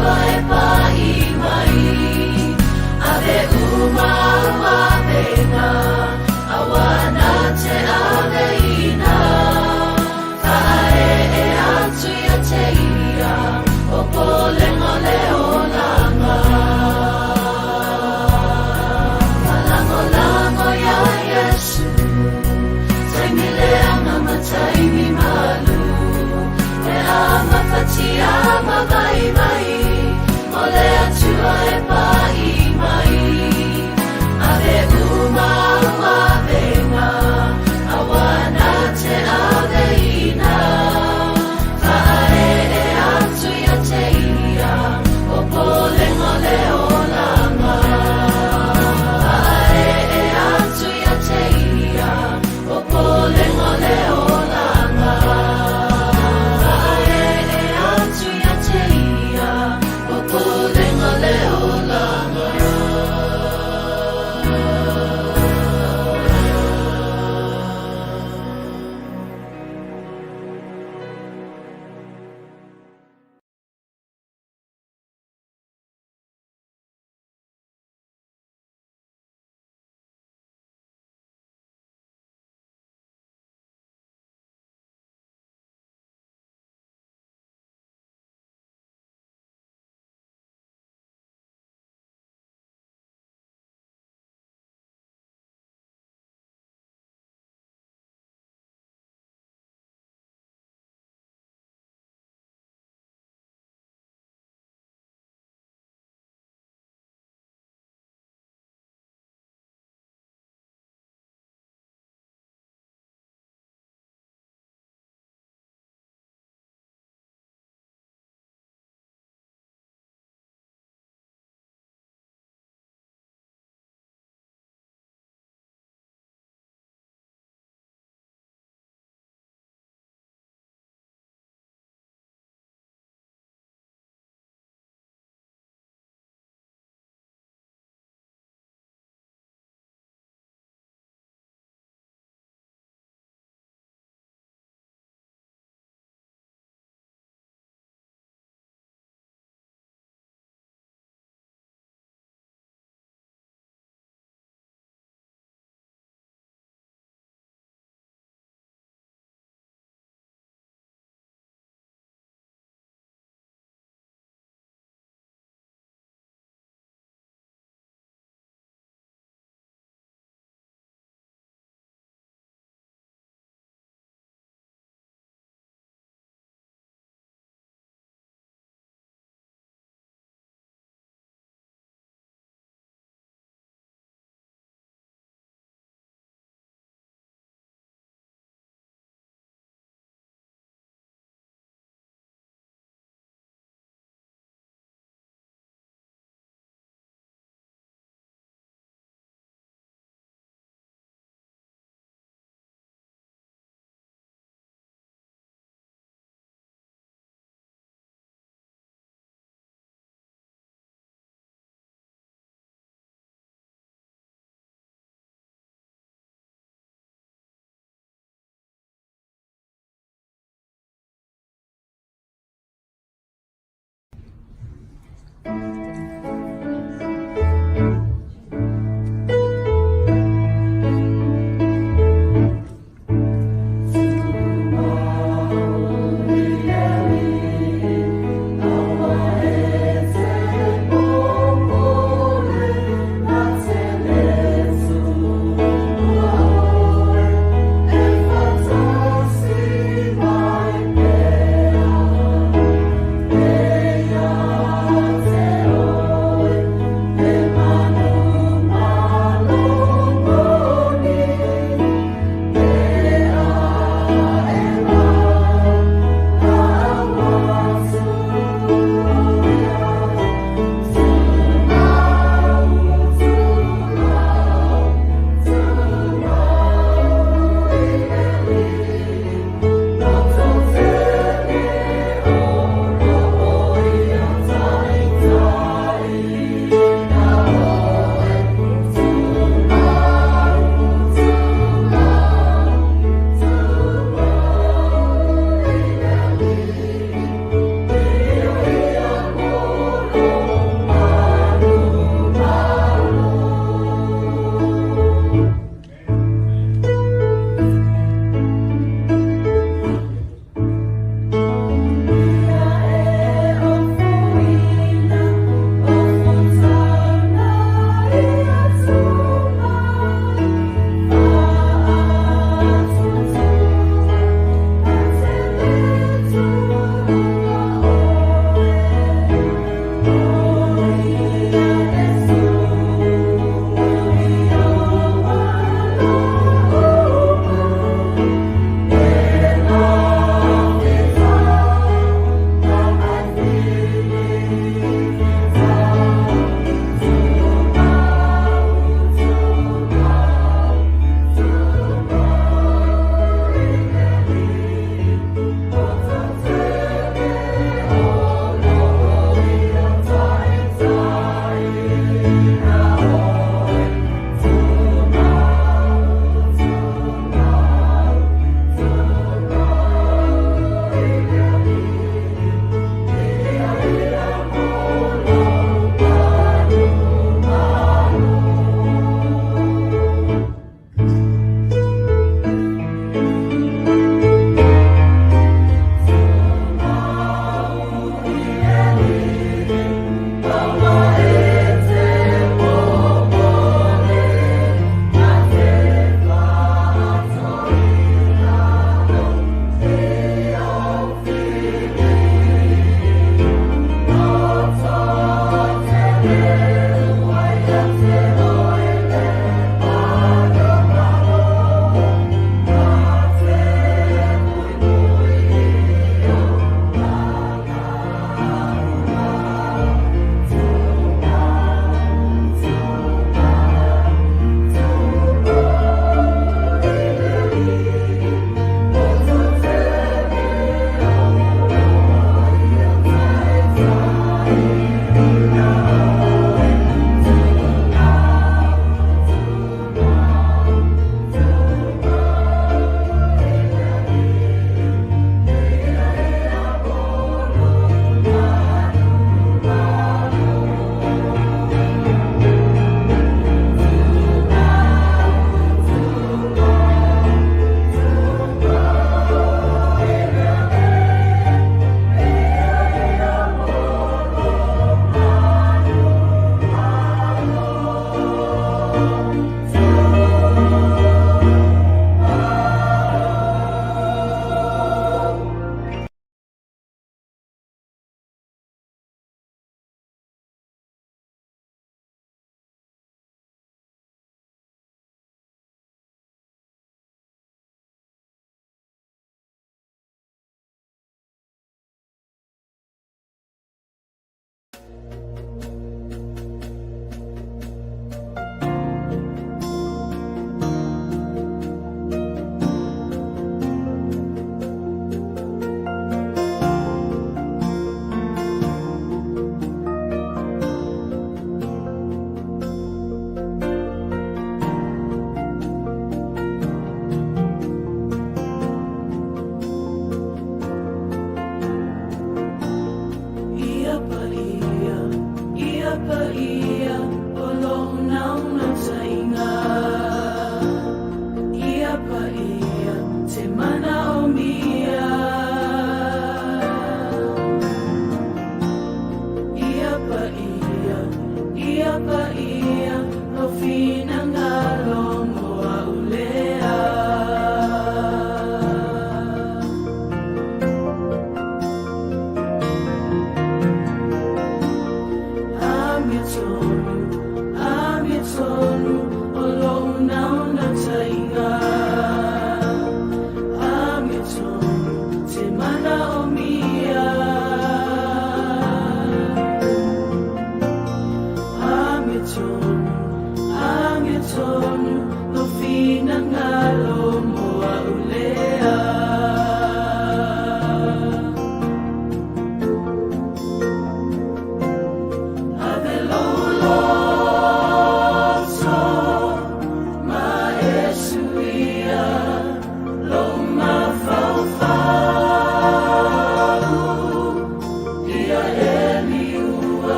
atua e pai mai. Ave uma venga, awana te aveina. Kae e atu ia te ia, o polenga leo langa. Malango lango ya Yesu, taimile anga mataimi malu. E ama fatia mawai mai, ole atua e pai mai. Ave uma venga, awana te aveina. Kae e atu ia te ia, o polenga leo langa. Kae e atu ia te ia, o polenga leo langa. Kae e atu ia te ia, o polenga leo langa.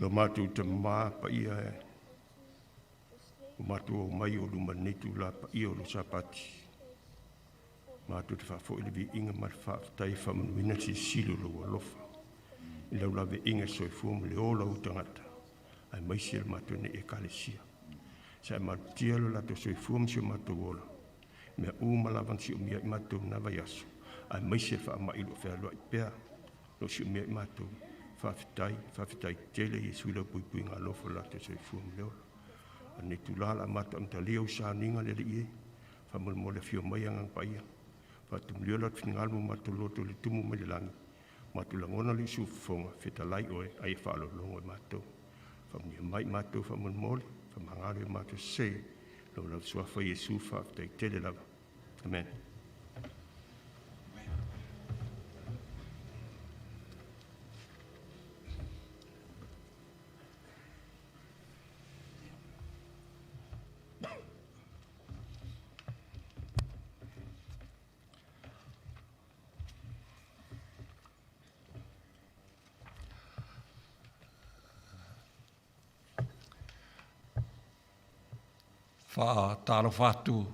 Lo matu te mā pa ia e. O matu o mai o lumanitu la pa ia o lo sapati. Matu te whafo ili vi inga mar whaftai whamanuina si silo lo alofa. I lau lawe inga soifua le ola utangata. Ai maisi el matu ne e kalesia. Sa e matia lo lato soifua msi o matu ola. Mea umalavan si o mia i matu na vai aso. Ai maisi el wha ilo whea loa i pēr. Lo si o mia i matu. Whawhitai tele i suila pui ngā lofo la te soifua mleola. Ane tu lala mata am talia o Sauniga le ie. Whamul mo le fio mai angang paia. Whatum leola tfingalmu matu loto le tumu me le langi. Matu langona li sufonga feta lai oe ai whalo longo e matu. Whamnia mai matu whamul mole. Whamangaro e matu se. Lo lau suafa Yesu whawhitai tele lava. Amen. Wha taro whatu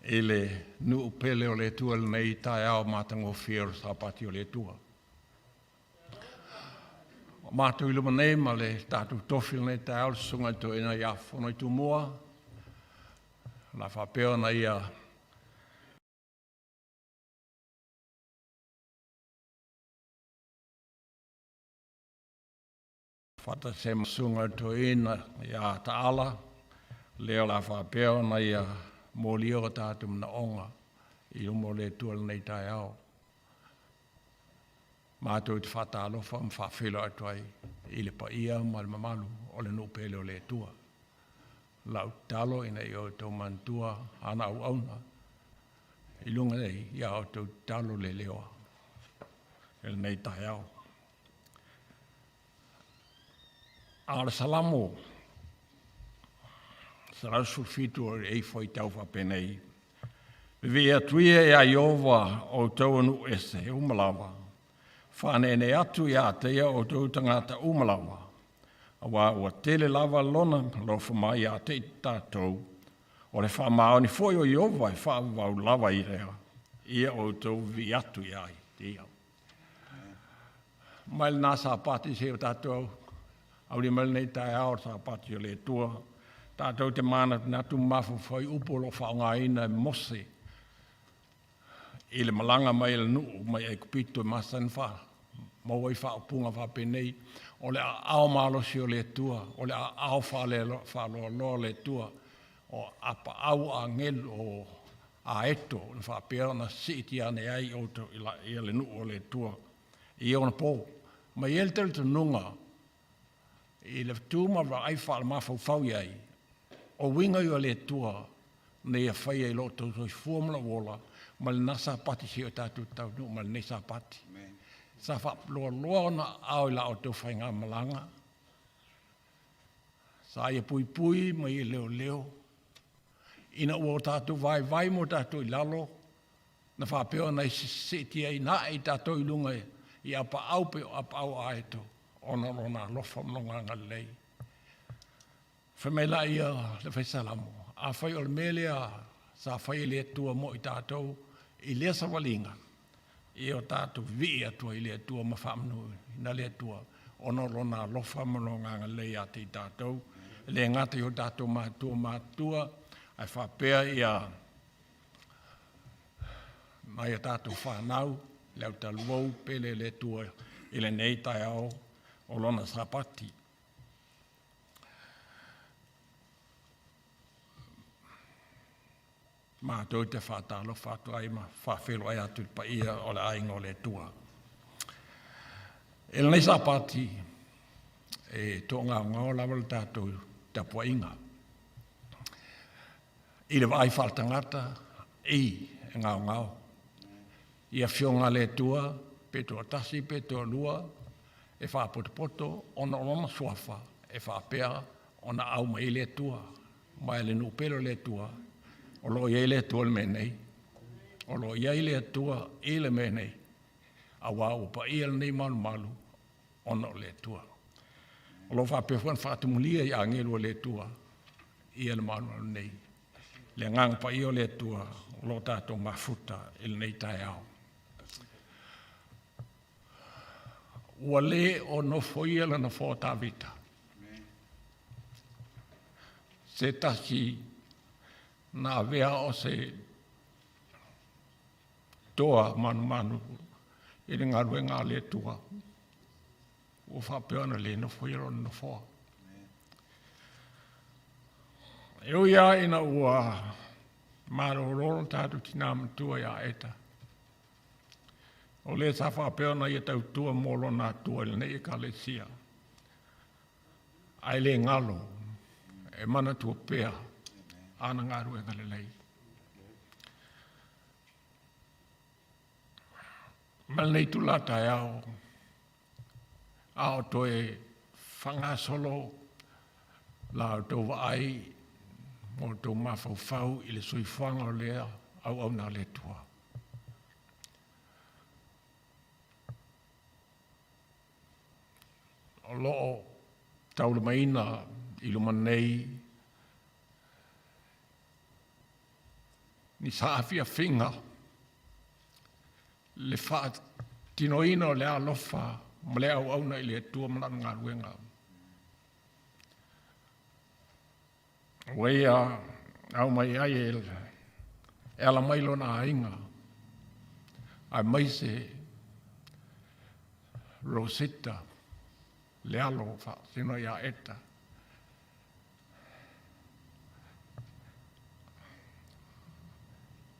e le nu pele o le tua le nei tae ao mātango whiero sa pati o le tua. Mātou i luma nei ma le tātou tofil nei tae ao sunga to ina ia Fonoitumua. La whapeo na ia whata se sunga to ina ia taala. Leo la whapeo na ia mōlio tātou mna onga i umo le tua le nei tae ao. Mātou te whata alofa mwhawhelo atu ai i le pa ia ma le mamalu o le nupele o le tua. Lau talo ina i o tau mantua ana au auna. I lunga nei ia o tau talo le leoa. E le nei tae ao. Ala salamo. Sarau sulfitu o e foi tau whapenei. Vea tuia e a Iova o tau anu ese umalawa. Whanene atu ia teia o tau tangata umalawa. Awa ua tele lava lona lo whamai a te tātou. O le whamao ni foi o Iova e whaavau lava i rea. Ia o tau vi atu ia i te iau. Mai le nasa pati se o tātou. Au li mai nei tae ao sa pati o le tua. Tātou te mana natu mafu foi upolo whaonga ina mose. I le malanga mai le nuu mai e kupito masan wha. Mau i wha punga wha penei. O le ao malosi o le tua. O le ao wha lo le tua. O apa au a ngel o a eto. Ni wha pera na siti ane ai o to i le nuu o le tua. I ona po. Mai el tel tu nunga. I le tūma wa ai wha mawhau whau iai. O winga i o le tua. Nei a whai ai loto so i fuamla wola. Ma le nasa pati si o tātou tau nu. Ma le nesa pati. Sa wha loa na au i la o tau whainga malanga. Sa ia pui pui ma i leo leo. Ina ua o tātou vai mo tātou i lalo. Na wha peo na i seti ai na i tātou i lunga i apa au pe o apa au aeto. Ona rona lofa mnonga ngalei. Whamela ia le whaisalamo. A whai o le melea sa whai le tua mo i tātou i lea sa walinga. I o tātou vi atua i le tua ma whamnu na le tua. Ona rona lofa mnonga ngalei a te tātou. Le ngata i o tātou mātua. Ai whapea ia mai a tātou whanau. Leu taluau pele le tua i le nei tai au. O lona sapati. Mātou te whātalo whātua ai ma whawhelo ai atu pa ia o le ainga o le tua. E nei sapati e tō ngao lawa le tātou tapua inga. I le vai whaltangata i ngao. Ia whionga le tua, peto tasi, peto lua, e whapotopoto, ona suafa, e whapea, ona au mai le tua, mai le nupelo le tua, o lo iei le tua le menei, o lo iei le tua i le menei, a wau pa ia le nei malu, ona le tua. O lo whapea fuan whatumulia i angelu le tua, ia le malu nei, le ngang pa ia le tua, o lo tātou mafuta i le nei tai au. Ua le o no foia lana fōta vita. Se tasi nā vea o se toa manu i le ngarue ngā le tua. Ua whapeona le no foia lana no fōa. E o ia ina ua marororo tātu tina matua ia eta. O le sa whapeo na ia tau tua molo nā tua le nei ka le sia. Ai le ngalo, e mana tua pea, ana ngaru e ngale lei. Mal nei tu lata e ao toe whanga solo, la o tau ai, mo tau mawhau i le sui whanga o lea, au na le tua. O loo taule maina i luma nei ni saafia finga le fa tinoino le alofa mle au na ile tua mlanga ruenga wea au mai ai ela mai lona inga ai mai se Wssda le alo fa sino ia eta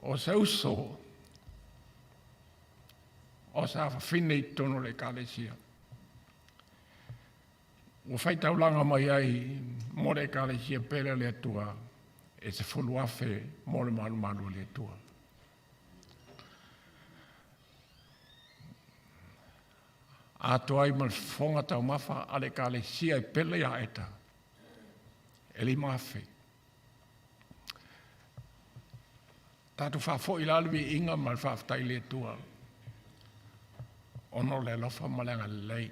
o se uso o sa fine tono le kalesia o fai taulanga mai ai mo le kalesia pele le tua e se fulu afe mo le manu le tua ato ai mal fonga tau mafa ale kalesia e pele ia eta e li mafe tatu fa fo ilalwi inga mal fa tai le tua ono le lofa malanga lei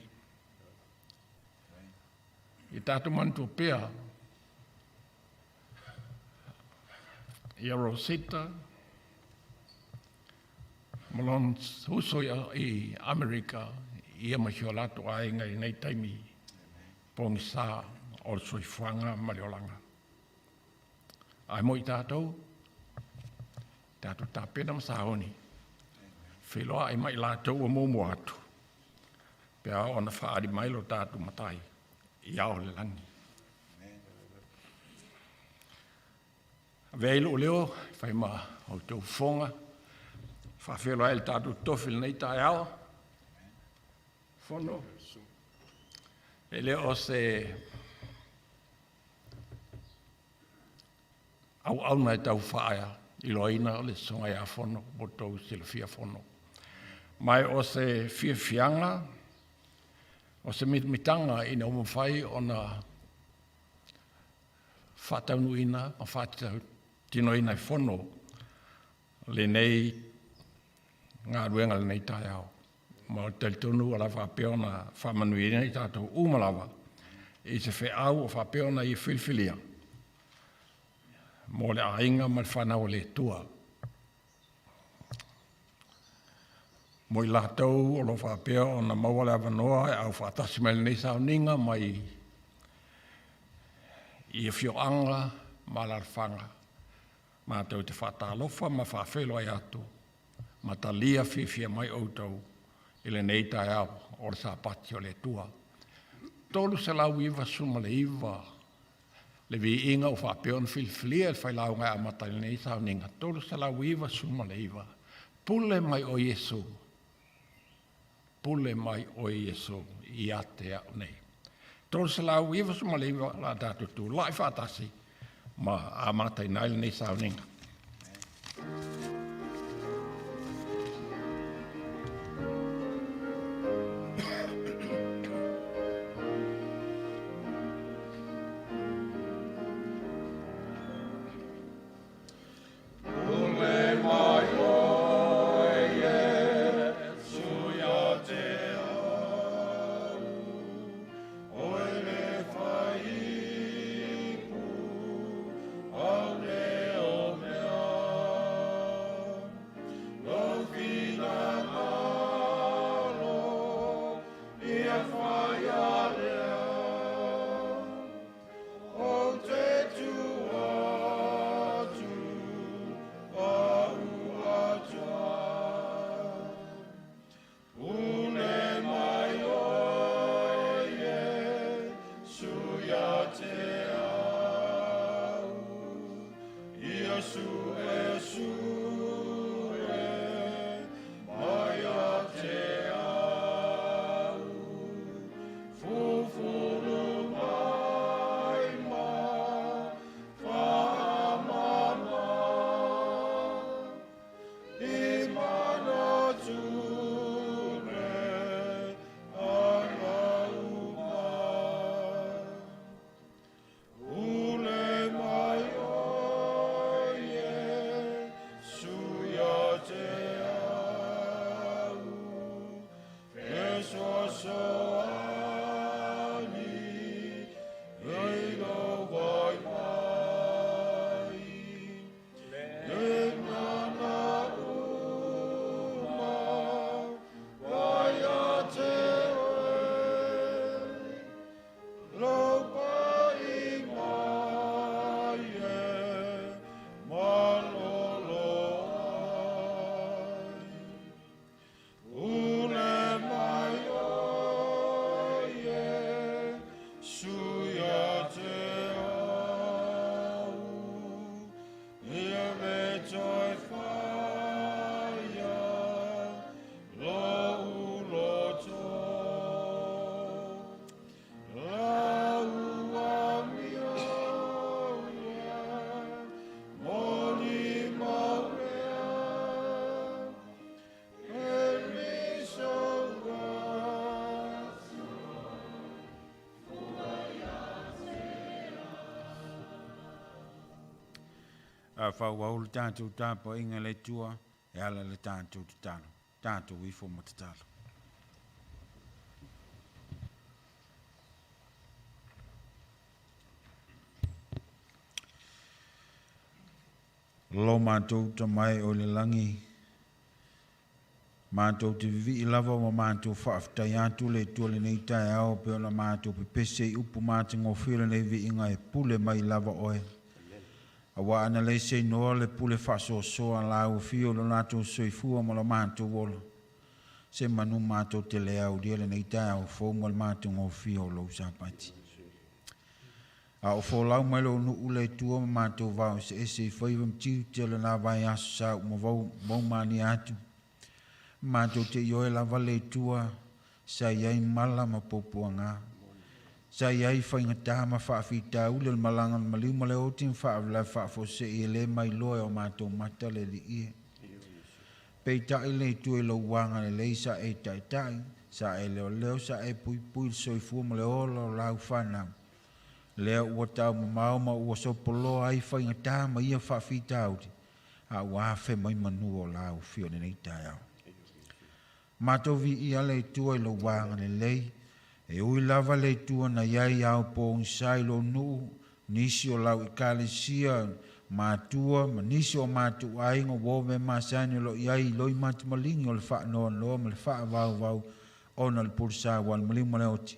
i tatu mantu pea ia Wssda malon uso i Amerika ia mahiolato ainga i nei taimi pongisa o soifuanga maliolanga ai mo i tātou tāpena masahoni whiloa ai mai lātou o mōmo atu pea ona whaari mailo tātou matai i ao le langi Veilu leo whai ma au tau whonga whawhiloa el tātou tofil nei tai ao Fono e leo se au mai tau whaia i loina o le songa ia fono, mo tau sila fia fono. Mai o se fia fianga, o se mitanga ina o mawhai o na whataunuina, ma whataunuina i fono, le nei ngā ruenga le nei tai au. Ma o teltonu ala whapeona whamanuina i tātou umalawa, i se wheau o whapeona i whilwhilia. Mo le ainga ma whanau le tua. Mo i lātou o lo whapea o na mawale awanoa e au whatasi mai nei Sauniga mai i e whioanga ma larwhanga. Ma tau te whatalofa ma whawhelo ai atu. Ma ta lia whiwhia mai outou i le nei tai au o le sāpati o le tua. Tolu se lau iwa suma le iwa. Le vi inga o whapeon whilwhilia e Failauga a matai nei Sauniga. Tolu se lau iwa suma le iwa. Pule mai o Yesu. Pule mai o Yesu i atea nei. Tolu se lau iwa suma le iwa la tātutu. Lai whatasi ma a matai nei Sauniga. Amen. A whauau le tātou tāpa inga le tua, e ala le tātou te talo. Tātou i fo mo te talo. Lo mātou ta mai o le langi. Mātou te vivi I lava ma mātou whaaftai atu le tua le nei tae ao pe o la mātou pe pese I upu mātou ngō whira nei vi inga e pule mai lava oe. Awa ana le se noa le pule whaso soa la o fio lo nato soifua mo la mātou wola. Se manu mātou te lea o dia le nei tae au fō mo la mātou ngō fio lo usapati. A o fō lau mai lo nu ule tua ma mātou vau se ese I whaivam tiu te le nā vai asu sa mo vau mani atu. Mātou te ioe lava le tua sa iai mala ma popuanga. Sa iai whaingata ma whaafita ule le malanga maliu ma le otin whaavla whaafose I le mai loe o mātou mata le li ie. Pei tai le tue lo wanga le leisa e tai tai, sa e leo leo sa e pui pui soifua ma le ola o lau whanau. Leo ua tau ma mao ma ua sopolo ai whaingata ma ia whaafita auti. A wafe mai manu o lau fio nei tai au. Mātou vi ia le tua I lo wanga le lei, e ui lava le tua na iai au po unsai lo nuu, nisi o lau ikalesia mātua, ma nisi o mātu aingo wome māsani lo iai loi mātu malingi o le wha noa noa, ma le wha vau vau ona le pursa wal malingi male oti.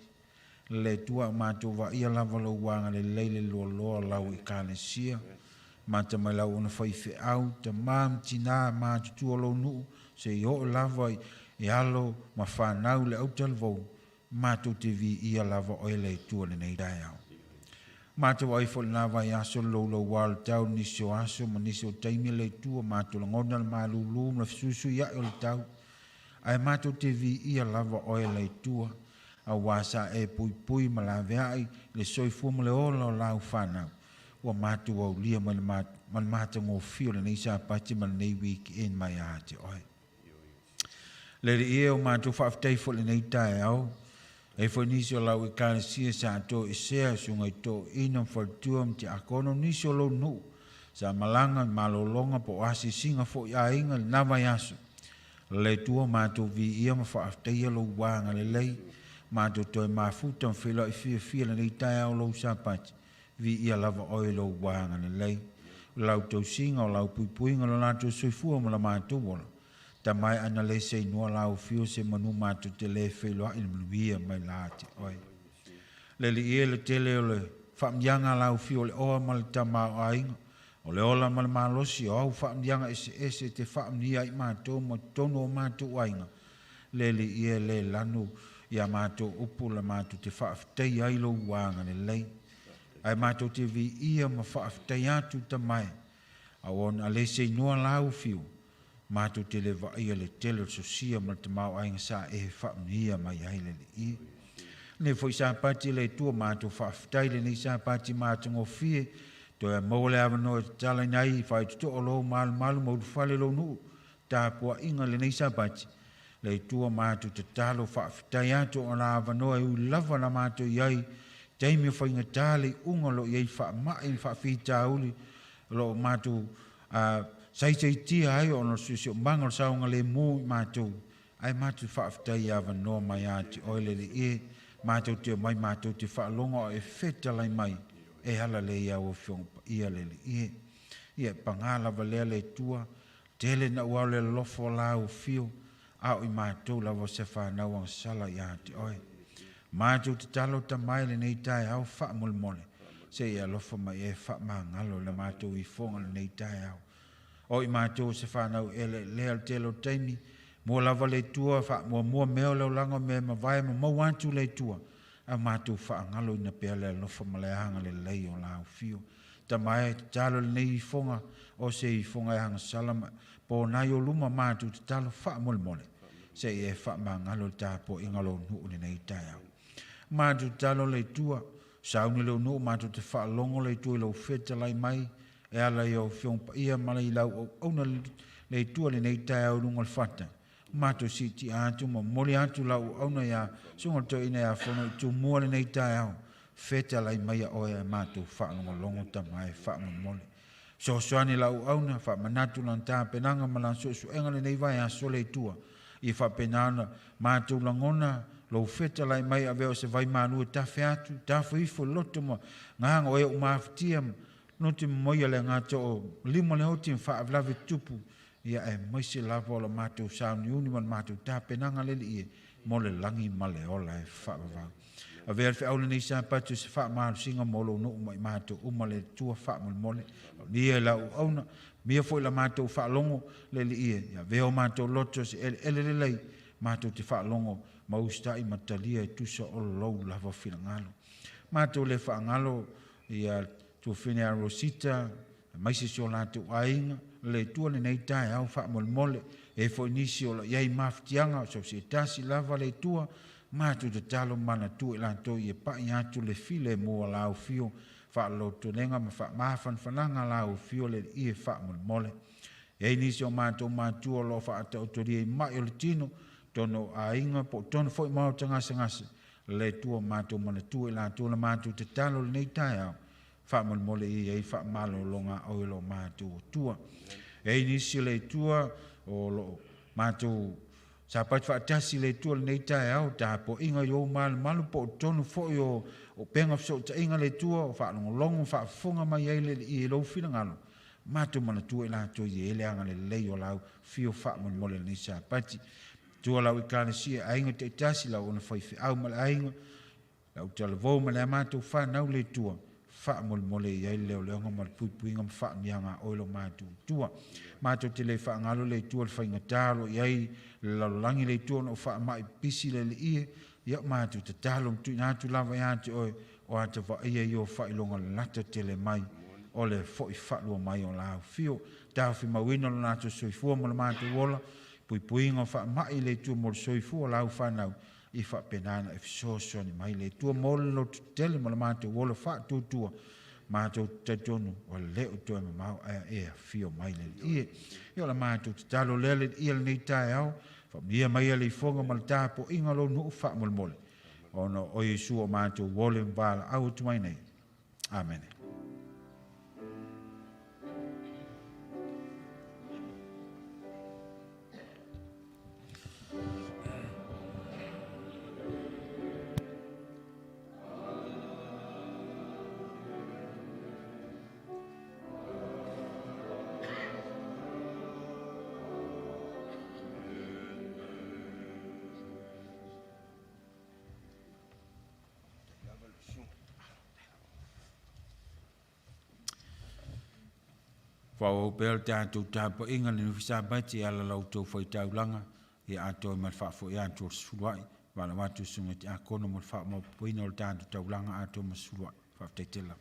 Le tua mātou va ia lava lo wanga le lei le loa loa lau ikalesia, mata mai lau ona whaife au, ta mam tina mātu tua lo nuu, se I o lava I alo ma whanau le autal vau, mātou te vi ia lava oe le tua le nei dai au. Mātou ai fo na vai aso lo wal tau nisi o aso ma nisi o taimi le tua mātou langona le malulu ma fisusu ia o le tau. Ai mātou te vi ia lava oe le tua, a wasa e pui pui ma la veai le soifu ma le ola o lau whanau. Ua mātou au lia ma le mātou ngō fio le nei sa pati ma le nei weekend mai a te oe. Le ie o mātou whaaftai fo le nei tae au, e fo nisi o lau I kāne sia sa ato I sea sunga I tō inam whaltuam te akono nisi o lau nu, sa malanga malolonga po asi singa fo I ainga le nawai aso. Le tua mātou vi ia ma whaaftai alo wanga le lei, mātou toi mafutam whila I fia le nei tae au lau sapati, vi ia lava oi lau wanga le lei. Lau tau singa o lau puipuinga lo nato soifua ma la mātou wala. Ta mai ana le se noa lau fio se manu mātou te le wheloa I mnuia mai la te oi. Le li ie le tele o le whaamdianga lau fio le oa ma le tamau ainga, o le ola ma le malosi o au whaamdianga ese te whaamdia I mātou ma tono o mātou ainga. Le li ie le lanu ia mātou upu la mātou te whaaftei ai lo wanga le lei. Ai mātou te vi ia ma whaaftei atu ta mai, a on a le se noa lau fio. Mātou te le vaia le tele so sia ma te mau ainga sa e whaamnia mai aile le I. Ne fo I sa pati le tua mātou whaaftai le nei sa pati mātou ngō fie, to e maule awano e tala nai whai tuto o lo malu maudu whale lo nuu, tā pua inga le nei sa pati. Le tua mātou te talo whaaftai ato o la awano e u lava na mātou iai, teimi whainga tāle unga lo iai whaamai whaafita uli, lo mātou sai tia ai ono susi o manga o saunga le mo mātou. Ai mātou whaaftai awa noa mai ati oile le e. Mātou te mai mātou te whaalonga o e wheta lai mai. E hala le ia o whiongpa ia le e. Ia pangala valea le tua. Tele na ua le lofo la o fio. Au I mātou lava se whanau ang sala I ati oi. Mātou te talo ta mai le nei tai au wha mole. Se ia lofo mai e wha mangalo le mātou I fonga le nei tai au. O I mātou se whanau e le al telo teimi, mua lava le tua, mua meo leo lango me ma vai ma mauantu le tua, a mātou whaangalo ina pia le lofa ma le hanga le lei o lau fio. Ta mai te talo le nei I fonga, o se I fonga e hanga salama, po nai o luma mātou te talo wha mole, se e wha mangalo le tāpo ingalo nuu le nei tai au. Mātou talo le tua, sauni leo nuu mātou te wha longo le tua I lau wheta lai mai, e ala I o whiongpa ia mala I lau o auna le tua le nei tai au runga le whata. Mātou siti atu ma mori atu lau o auna ia sunga to ina ia Fonoitumua le nei tai au. Wheta lai mai a oe e mātou whaanonga longo ta mai whaanga mole. soasoani lauauna faamanatu lana tapenanga ma lana suʻesuʻega lenei vaeaso le itua ia faapena matou lagona lou feta lai mai avea o se vai malua tafe atu tafoifo loto ma gaga o e ʻu mafatia no te moia le ngata o lima le hoti whaavelave tupu ia e maise lava o la mātou sauniuni ma mātou tāpenanga le ie mo le langi ma le ola e whaavavau. A vea whi aule nei sa patu se whaamaru singa molo no umai mātou uma le tua whaamal mole. Nia la u auna, mia foi la mātou whaalongo le ie. Ia vea o mātou loto se ele le lei mātou te whaalongo ma ustai matalia e tusa o lou lava whilangalo. Mātou le whaangalo ia tu fine a Rosita, mai se o lātou ainga, le tua le nei tae au wha mole, e fo inisi o la iai maftianga, so se tasi lava le tua, mātou te talo mana tu e lātou i e pai atu le file mua lau fio, wha loto nenga ma wha mafan whananga lau fio le i e wha mole. E inisi o mātou mātua lo wha ata otori e mai o le tino, tono ainga po tono fo i mau tangasa ngasa, le tua mātou mana tu e lātou la mātou te talo le nei tae au, whaamol mole i ei whaamalo longa o ilo mātou tua. E nisi le tua o lo mātou sa pat whaatasi le tua le nei tae au ta po inga yo malu po tonu fo yo o penga so ta inga le tua o whaalongo longo whaafonga mai ei le i lo whilangalo. Mātou mana tua i lātou i ele anga le lei o lau fio whaamol mole le sa pati. Tua lau i kāna sia ainga te tasi lau ona whaifi au male ainga lau tala vau male mātou whanau le tua. Whaamol mole i ei leo leonga ma puipuinga ma whaamianga oilo mātou tua. Mātou te le whaangalo le tua le whainga tālo i ei le lalolangi le tua no whaamai pisi le le ie. Ia mātou te tālo mtui nātu lava i ate oe o ata wa ia i o whailonga le lata tele mai o le fhoi whalua mai o lau fio. Tāu whi mawina lo nātou soifua mo le mātou wola. Puipuinga whaamai le tua mo le soifua lau whanau. I wha penana e fisosoni mai le tua molo tele ma le mātou wola wha tūtua mātou tatonu o leo toa ma mau e fio mai le ie. Io la mātou te talo lele ia le nei tae au wha mia mai le i fonga ma le tāpo inga lo nuu wha mole mole. Ono o Yesu o mātou wole mbala au tu mai nei. Amen. Whao pēl tātou tāpa inga ni whisa bati ala lau tau whai taulanga i ato i malwhafo i ato suruai wala watu sunga ti akono malwha mo puina o tātou taulanga ato ma suruai whafteitela.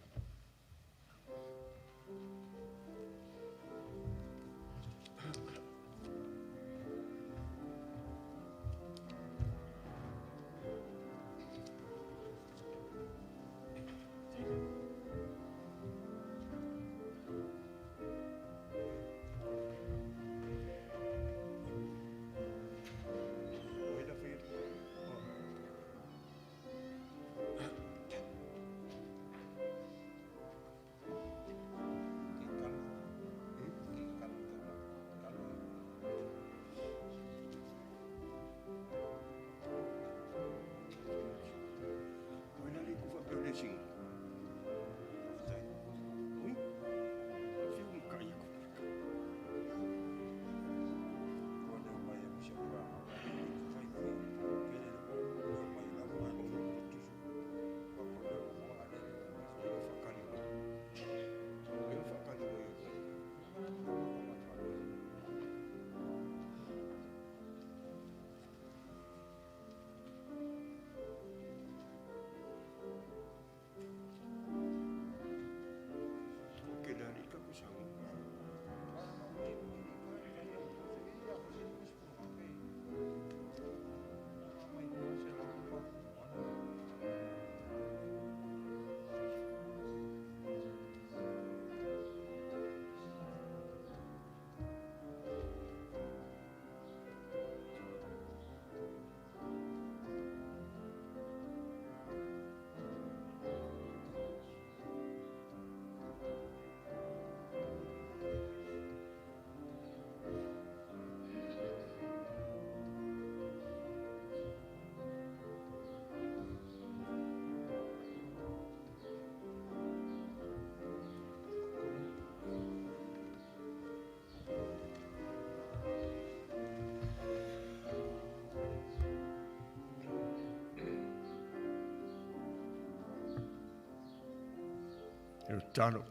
talo.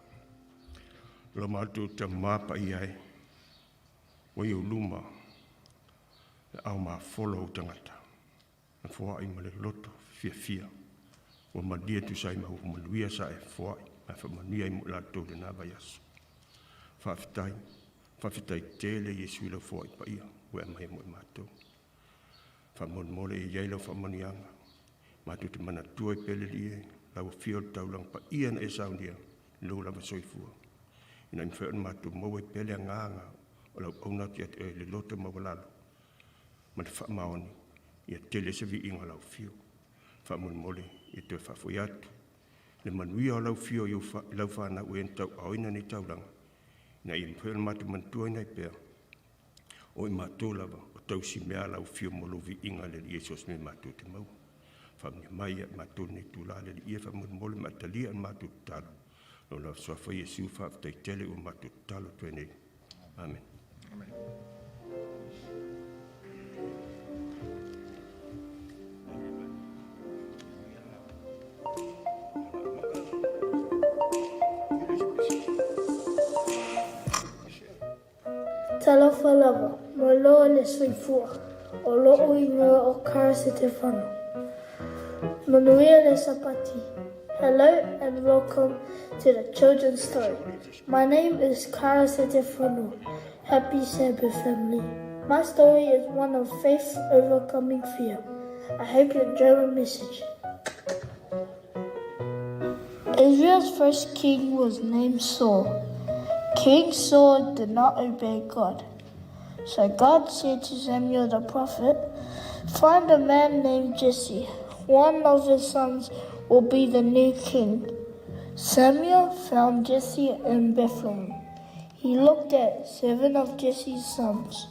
Lo mātou te māpa i ai. Wai o luma. Au mā wholo o tangata. Na whoa i male loto, fia. Wa madia tu sai mahu manuia sa e whoa i. Ma whamania i mo lātou le nā vai asu. Whawhitai tele Yesu i lau whoa i pa ia. Wea mai mo i mātou. Whamon mole i iei lau whamanianga. Mātou te mana tua i pele li e. Lau whio taulang pa ia na e saunia. Lau lava soifua. Ina i mwheo mātou mau i pele a nganga. O lau aunati at e le loto mawalalo. Ma te whamaoni. Ia tele se vi inga lau whio. Whamon mole i te whafoi atu. Le manuia o lau whio i lau whana ue entau aoina ni tauranga. Ina i mwheo mātou mantua ina i pēr. O i mātou lava. Tau si mea lau whio molo vi inga le li esos me mātou te mau. Whamia mai at mātou ne tūla le li ia whamon mole matalia an mātou talo. No lau soafa Yesu whaftai tele o mātou talo tuenei. Amen. Amen. Talofa lava, mo loa le soifua, o loo inga o karase te whanu. Manuia le sapati. Hello and welcome to the children's story. My name is Karase te Whanu. Happy Sabbath family. My story is one of faith overcoming fear. I hope you enjoy my message. Israel's first king was named Saul. King Saul did not obey God. So God said to Samuel the prophet, "Find a man named Jesse. One of his sons will be the new king." Samuel found Jesse in Bethlehem. He looked at 7 of Jesse's sons.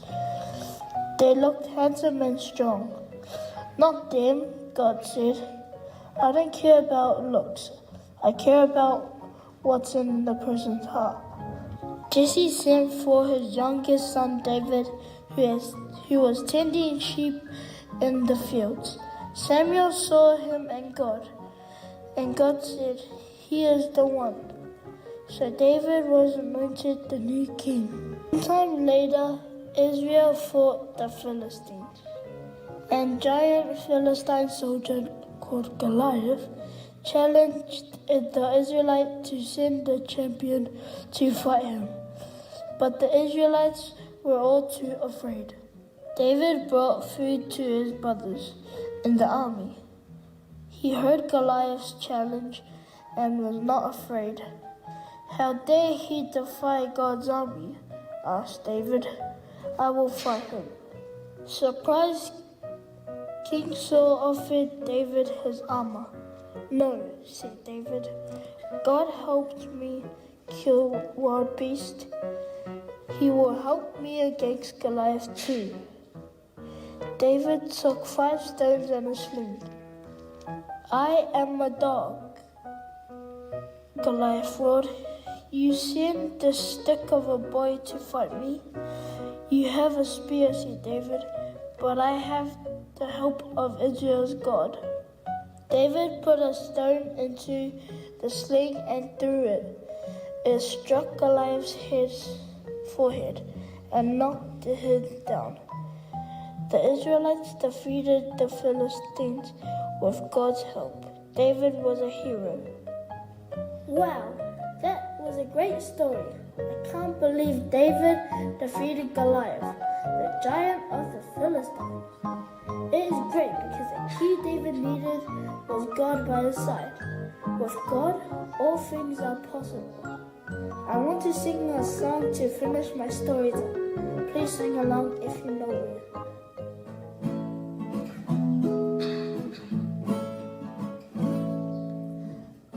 They looked handsome and strong. "Not them," God said. "I don't care about looks. I care about what's in the person's heart." Jesse sent for his youngest son David, who was tending sheep in the fields. Samuel saw him and God said, "He is the one." So David was anointed the new king. Sometime later, Israel fought the Philistines. And giant Philistine soldier called Goliath challenged the Israelites to send a champion to fight him. But the Israelites were all too afraid. David brought food to his brothers in the army. He heard Goliath's challenge and was not afraid. "How dare he defy God's army?" asked David. "I will fight him." Surprised, King Saul offered David his armor. "No," said David. "God helped me kill wild beasts. He will help me against Goliath too." David took 5 stones and a sling. "I am a dog," Goliath roared. "You send the stick of a boy to fight me? You have a spear," said David, "but I have the help of Israel's God." David put a stone into the sling and threw it. It struck Goliath's forehead and knocked the head down. The Israelites defeated the Philistines with God's help. David was a hero. Wow, that was a great story. I can't believe David defeated Goliath, the giant of the Philistines. It is great because the key David needed was God by his side. With God, all things are possible. I want to sing a song to finish my story. Please sing along if you know it.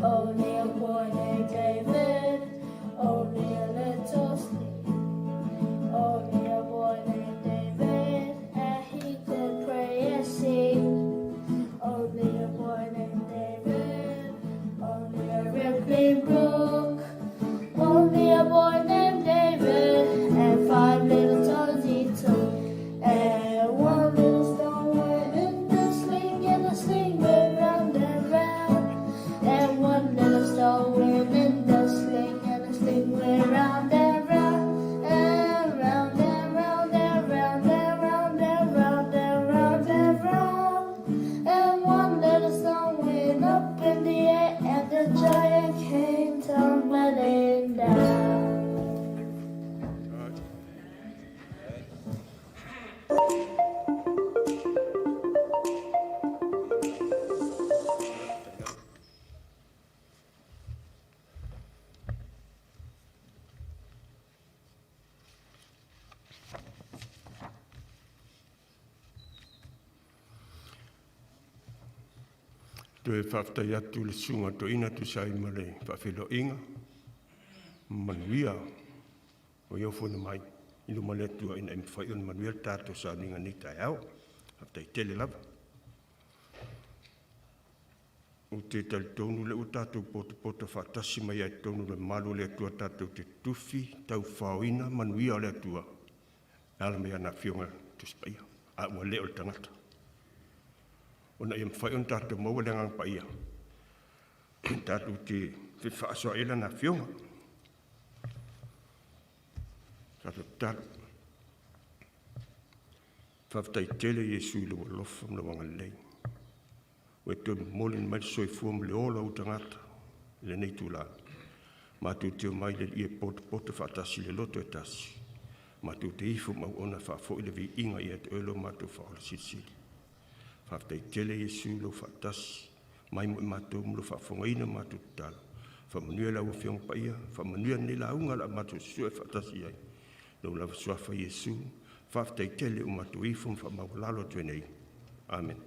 Only a boy named David, only a little sleep. Only a boy named David, and he could pray and sing. Only a boy named David, only a rippling brook. Only a boy named David, and 5 little toes he took. And Tu e whaftai atu le sunga to ina tu sai ma le whawhelo inga. Manuia o iau whona mai. Ilu ma le atua ina im whai on manuia tātou Sauniga ni tai au. Whaftai tele lava. O te tali tonu le o tātou pota whatasi mai ai tonu le malu le atua tātou te tufi tau whauina manuia le atua. Ala mea na whionga tu spaia. A ua leo le tangata. Ona ia mwhai on tātou maua le ngang paia. Tātou te whaasoa ela na whionga. Tātou tātou. Whaftai tele Iesu le wa lofa mna wanga lei. Ue tonu molin mai soi fuam le ola u tangata. Le nei tūla. Mātou teo mai le ie pota whaatasi le loto e tasi. Mātou te ifu mau ona whaafo i le vi inga i at elo mātou whaola sisili. Whaftai tele Iesu lo whaatasi. Mai mo i mātou mlo whaafongaina mātou tala. Whamanua lau whiong paia. Whamanua ne launga la mātou sua whaatasi ai. Lau lau suafa Iesu. Whaftai tele o mātou ifum whamau lalo tuenei. Amen.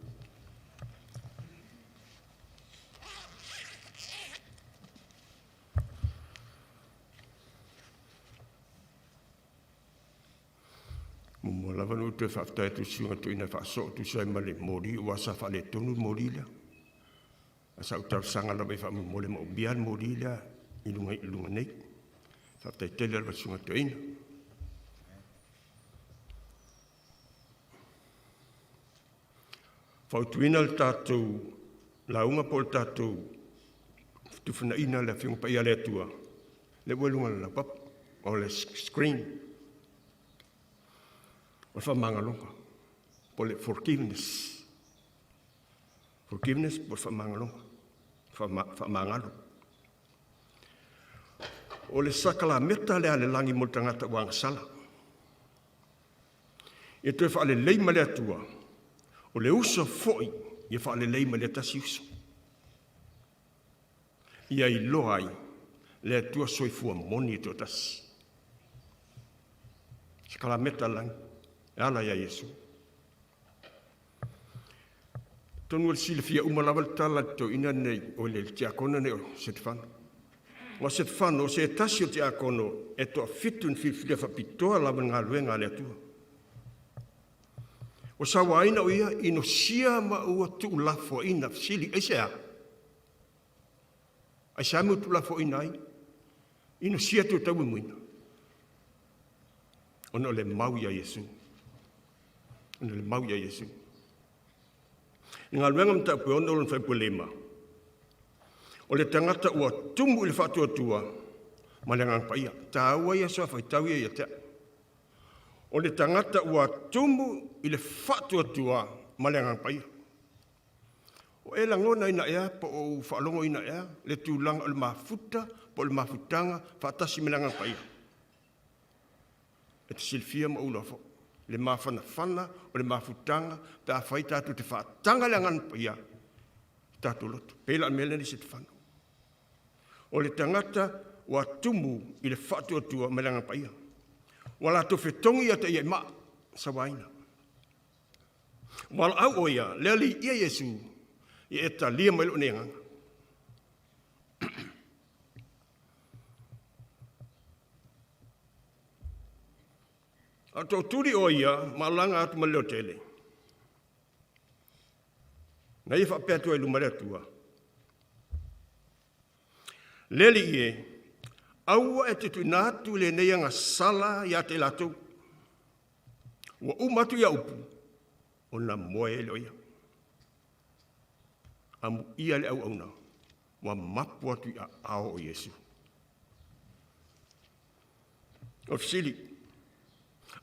Mo lava no te whaftai tu sunga tu ina whaaso tu sai male mori o asa whale tonu mori lea. Asa utau sanga la mai whamu mole ma ubian mori lea ilunga nei. Whaftai tele alwa sunga tu ina. Whautuina le tātou launga po le tātou tufuna ina le whiunga pa ia le atua. Le walunga la pap o le screen. O le whamangalonga, po le forgiveness. Forgiveness po le whamangalonga, whamangalo. O le sakala meta lea le langi mo tangata wanga sala. E tue whaale leima le atua, o le uso foi, e whaale leima le tasi uso. Ia i loa ai, le atua soifua moni e tue tasi. Sakala meta langi. Ala ia Iesu. Tonu al sila fia umalawal tala to ina nei o le tiakona nei o Stefano. O Stefano o se tasi o tiakono e to fitun fifia whapitoa lawan ngā luenga le atua. O sawaina o ia ino sia ma ua tu lafo ina sili eisea. Ai samu tu lafo ina ai. Ino sia tu tau muina. Ono le mau ia Iesu. Le mau ia Iesu. Ngā luenga mta pue ono lon whaipu lema. O le tangata ua tumu i le whatua tua, ma le ngang paia. Tā ua ia soa whaitau ia te. O le tangata ua tumu i le whatua tua, ma le ngang paia. O e langona ina ea, po o whaalongo ina ea, le tūlanga o le mafuta, po le mafutanga, whaatasi me le ngang paia. E te silfia ma ulafo. Le mawhanawhana o le mawhutanga, tā whai tātou te whaatanga le angan paia, tātou loto. Pela mele ni se te whana. O le tangata wa tumu i le whatua tua me le angan paia. Wala to whetongi ata ia ma sa waina. Wala au oia, leali ia Iesu, i eta lia mailo ne anganga. A tō turi o ia, malanga atu ma leo tele. Na ia whapea tua i lumare atua. Leli ie, aua e te tuinatu le neanga sala ia te latou. Wa umatu ia upu, o na moe leo ia. Amu ia le au auna, wa mapu atu ia ao o Iesu. O fisili,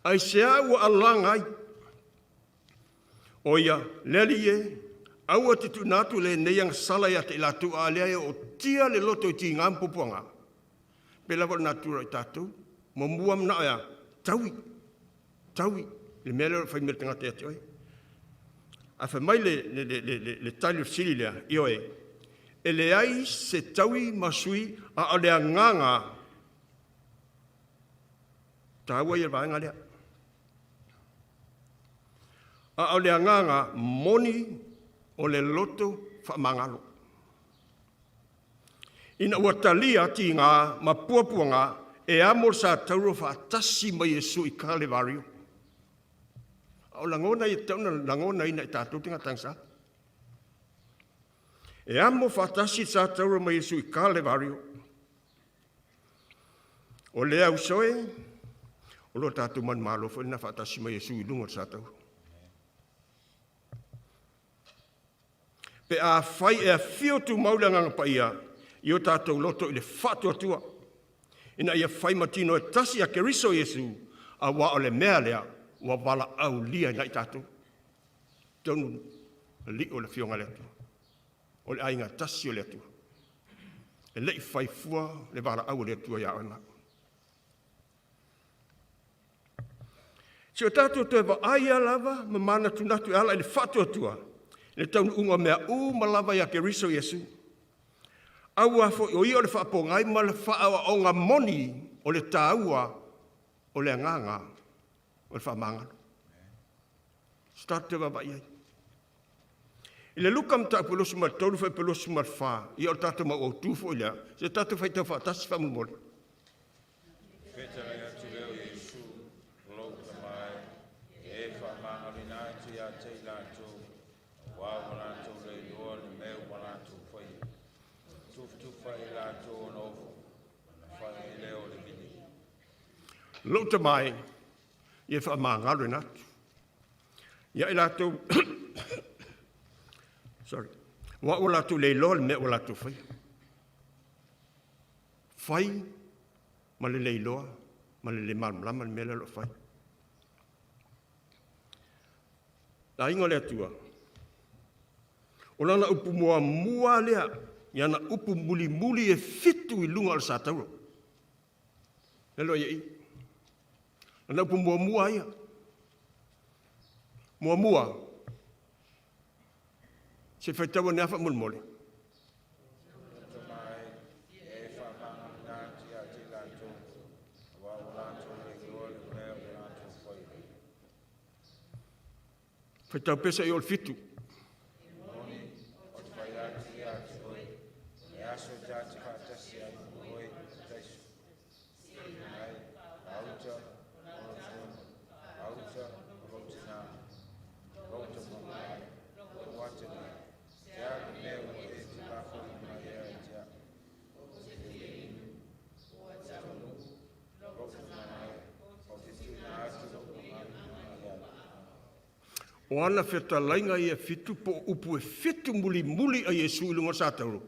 ai sea ua alanga ai. Oia, leli e, aua te tunatu le neiang sala ia te latu a lea e o tia le loto i ti ngampu puanga. Pela wala natura i tātou, mo muam na ea, taui, le mele fai me tanga te oi. A fa mai le tali sili lea, io e le ai se taui masui a le nganga taua i vanga lea. A le nganga moni o le loto fa mangalo. Ina ua talia ti ngā ma puapuanga e amor sa tauro fa tasi mai Yesu i kale vario. O langona i tauna langona ina i tātou tinga tangsa. E amo fatasi sa tauro mai Yesu i kale vario. O lea usoe, o lo tātou man malo fo ina fatasi mai Yesu i lungo sa tauro. Pe a fai e a fio tu maulanga pa ia, i o tātou loto i le fatu atua. Ina ia fai matino e tasi a keriso Yesu, a wa o le mea lea, wa wala au lia na i tātou. Tonu li o le fionga le atua. O le ainga tasi o le atua. E lei fai fua le wala au le atua ia ona. Si o tātou te wa aia lava, ma mana tunatu ala i le fatu atua. Le taunu unga mea malava ia keriso Yesu. Aua fo o i o le whaapongai ma le whaawa o ngā moni o le tāua o le nganga o le whaamangano. Start te wawa iai. I le lukam ta pelosu ma tolu fai pelosu ma wha i o tātou ma o tūfo i lea. Se tātou fai tau whaatasi whamumori. Whetara atu leo Yesu, Lauga mai, e whamangari nā tu ia te lātou, wā wanātou le loa le meu wanātou whai. Tuftu whai lātou on ofo, whai leo le vini. Lauta mai, i e whaamangaro natu. Ia i lātou, sorry, wā o lātou le loa le me o lātou whai. Whai, ma le leiloa, ma le malama le mele lo whai. La ingo le atua. O lana upu mua lea, iana upu muli e fitu i lunga al sātauro. Lelo ia i. Lana upu mua ia. Mua. Se whaitawa ne awha mulmole. Whaitau pesa i ol fitu. O ana whetalainga i e fitu po upu e fitu muli a Yesu i lunga sātauro.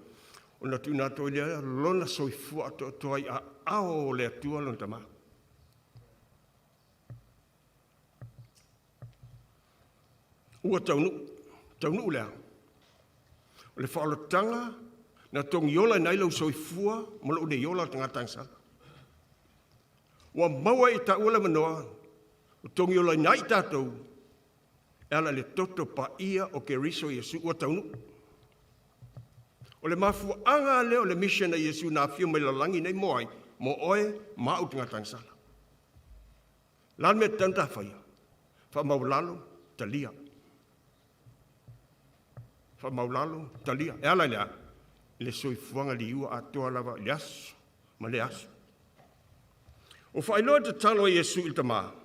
O na tūna toi lea lona soifua ato toi a ao le atua lona tama. Ua taunu lea. O le whaalotanga na tong yola nai lau soifua ma lau ne yola tanga tangsa. Ua maua i ta ula manoa o tong yola nai tātou ala le toto pa ia o ke riso Yesu ua taunu. O le mafu anga le o le mission a Yesu na fio mai lalangi nei moai, mo oe mau tinga tangsala. Lan me tanta whaia, wha maulalo talia. Wha maulalo talia. E ala lea, le soifuanga li ua atoa lava le aso, ma le aso. O whailoa te talo a Yesu il tamaa.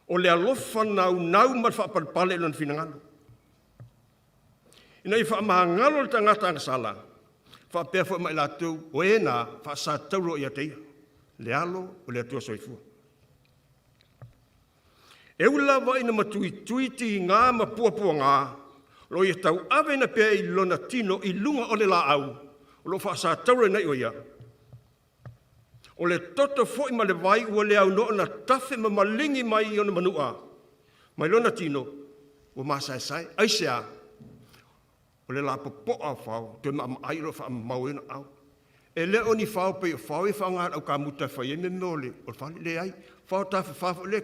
O le alofa nau ma whaapalpale lon finangalo. Ina i whaamahangalo le tangata angasala, whaapea wha mai lātou o ena whaasātauro i ateia, le alo o le atua soifua. E ula wa ina matuituiti ngā ma puapua ngā, lo i tau awe na pea i lona tino i lunga o le la au, o lo whaasātauro nei o ia. O le toto foi ma le vai ua le au no na tafe ma malingi mai i ona manua. Mai lona tino, ua masai, aisea, o le la popo au whao, te ma airo wha mauena au. E le oni whao pe o whao e whanga au ka muta whai e me mole, o whale le ai, whao tafe whao le,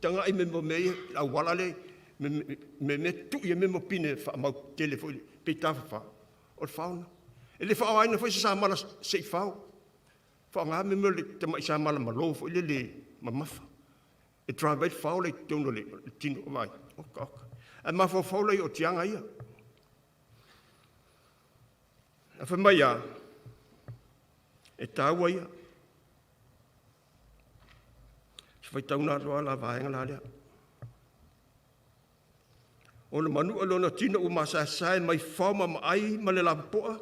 tanga I me mo me a wala le me tu I me mo pine fa mau telefone pe tafa o fauna ele fa ai no foi sa mala se fa fa nga me mo le te mai sa mala malo fo le mamafa e drive fa le tono le tino mai ok a ma fo le o tianga ia a fa mai a e taua ia se fai tauna roa la vaenga la lea o le manu alona tino o masasai mai fauma ma ai ma le lampoa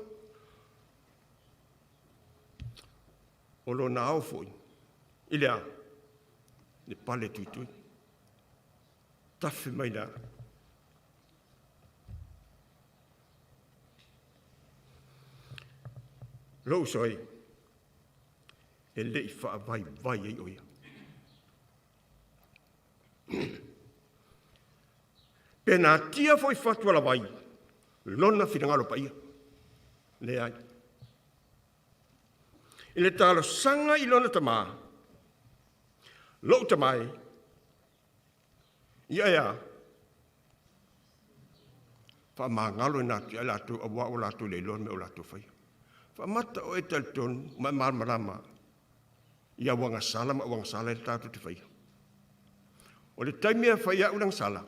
o lo nao foi i lea le pale tuitui tafe mai la lo soi e lei fa vai ai oia pena tia foi fatua la vai lona finangalo paia le ai ile talo sanga I lona tama lo tamai ia fa mangalo na tia la tu awa o la tu le lona me o la tu fai fa mata o etalton ma malama ia wanga sala ma wanga sala ta tu fai o le taimia fai a unang sala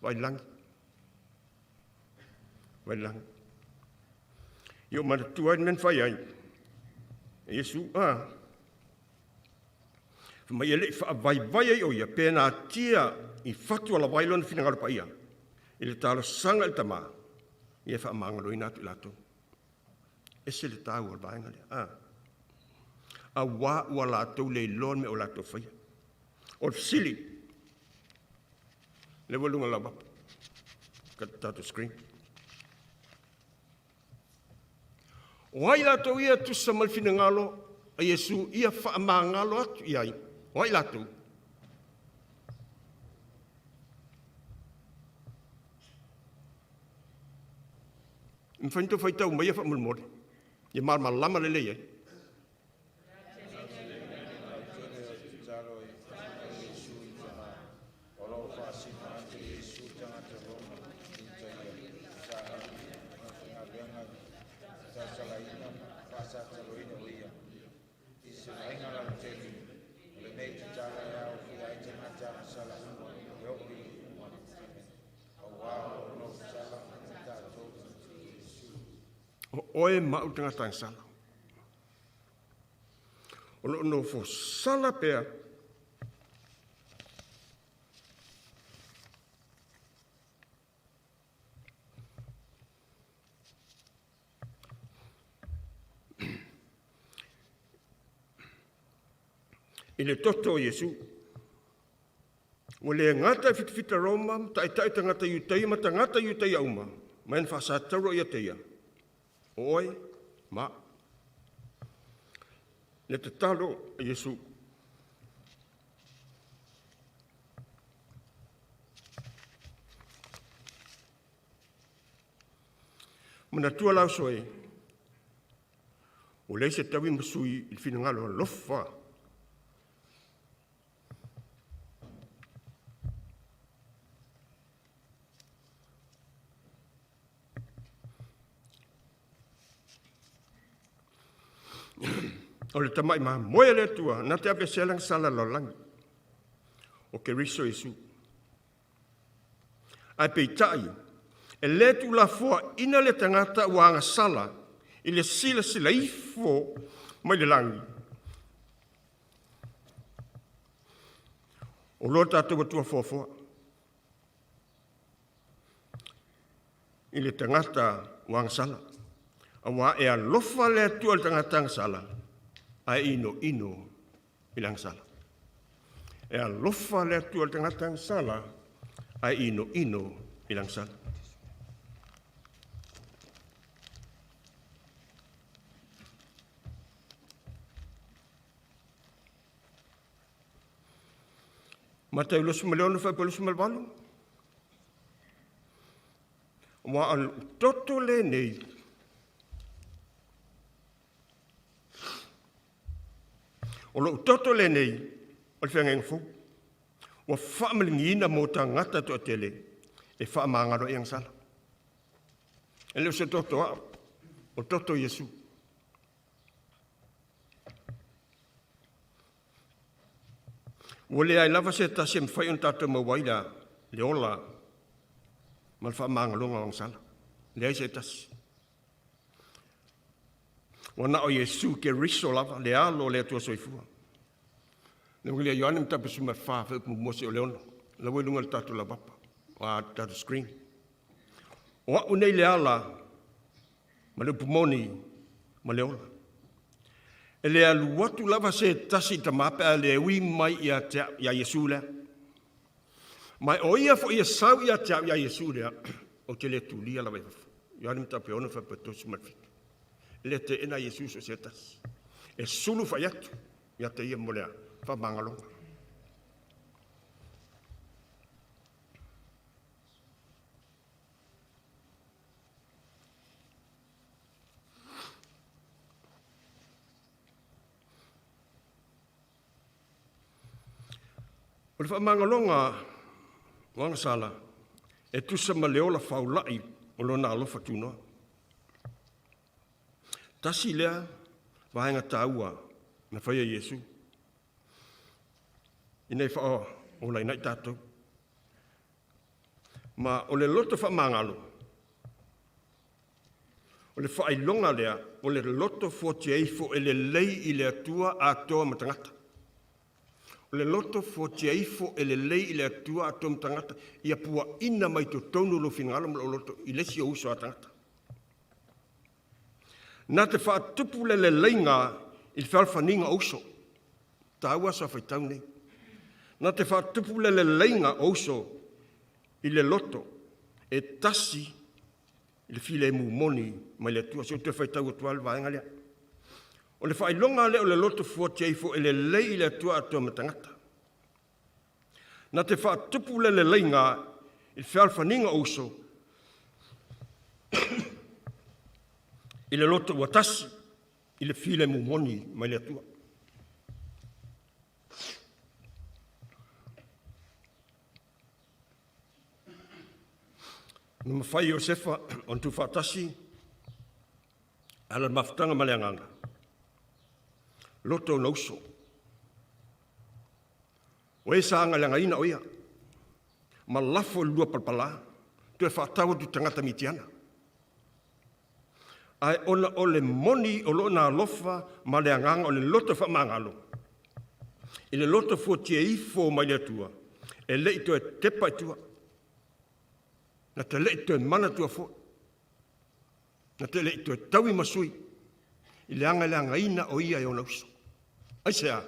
vai lang yo ma tuan men fai ai Yesu ma ele fa vai ai o ia pena tia I fatu ala vai lon fina pa ia ele talo sanga el tama ia fa mangalo ina tu lato ese le tau al vai ngale a wa wala to le lon me o lato fai o sili le volunga la bap kata to screen wai la to ia tu samal finangalo a Yesu ia fa mangalo atu ia wai la to mfanto fai tau mai fa mulmor ia mal lama le le oe mau tanga tanga sala. O lo no fo sala pea. I le toto o Yesu. O le ngata fitfita Roma, tai tangata iutai, ma tangata iutai auma. Main whasataro ia teia. Oi, ma. Le te talo a Yesu. Mana tua lau soe. O le se tawi masui il finangalo lofa. O le tamai ma moe le tua, na te ape selang sala lo langi. O ke riso Yesu. Ai peitai, e le tu la fua ina le tangata wanga sala, i le sila ifo mai le langi. O lo tātua tua fua. I le tangata wanga sala. Awa e alofa le tua le tangata sala. Ai ino ilang sala. E alofa le tua le tangata sala. Ai ino ilang sala. Mata ulos meleono fa pelus melvalo. Wa al toto le nei. O lo toto le nei, o le whengeng fu. Ua whaamalingina mo tangata to tele, e whaamangaro e angsala. E leo se toto a, o toto Yesu. Ua le ai lava se tasi am whai on tato mawaila, le ola, mal whaamangalonga o angsala. Le ai se tasi. Ua na o Yesu ke riso lava, le alo le atua soifua. Le wile Ioane mtape suma wha whaupu mose o leono. La welunga le tatu la papa. Wa tatu screen. O au nei le ala. Ma le pumoni. Ma le ola. E le alu watu lava se tasi ta mape a le ui mai ia Yesu lea. Mai o ia fo ia sau ia Yesu lea. O te le tulia la wefafu. Ioane mtape ono whapatosi marfiki. Le te ena Yesu so se tasi. E sulu whaiatu. Ia te ia molea. Whamangalonga. O le whamangalonga wanga sala e tusa ma leola whaulai o lona alofa tunoa. Tasi lea wahenga taua na whaia Yesu. Inei wha o lai nai tātou. Ma o le loto whamangalo. O le whailonga lea, o le loto fo e le lei i le atua a toa matangata. O le loto fo e le lei i le atua a toa matangata. Ia pua ina mai to tonu lo fingalo ma lo loto i lesi o uso a tangata. Nā te whaatupu le leinga i whalwhaninga uso. Tāua sa whaitau nei. Nā te whaatupu le leinga oso i le loto e tasi i le file mu moni mai le tua. So te whaitau o tual vaenga lea. O le whailonga lea o le loto fuatiaifo e le lei i le tua atua matangata. Nā te whaatupu le leinga i whalwhaninga oso i le loto ua tasi i le file mu moni mai le tua. Na mawhai o sefa on tu whatasi ala mafutanga maleanganga. Loto na uso. O e saanga leanga ina oia. Ma lafo lua palpala. Tu e whatawa tu tangata mitiana. Ai ona o le moni o lo na lofa maleanganga o le loto whamangalo. I le loto fuatia ifo mai le tua. E leito e tepa i tua. Na te leito e mana tua fo. Na te leito e taui masui. I le anga ina o ia e ona uso. Ai sea.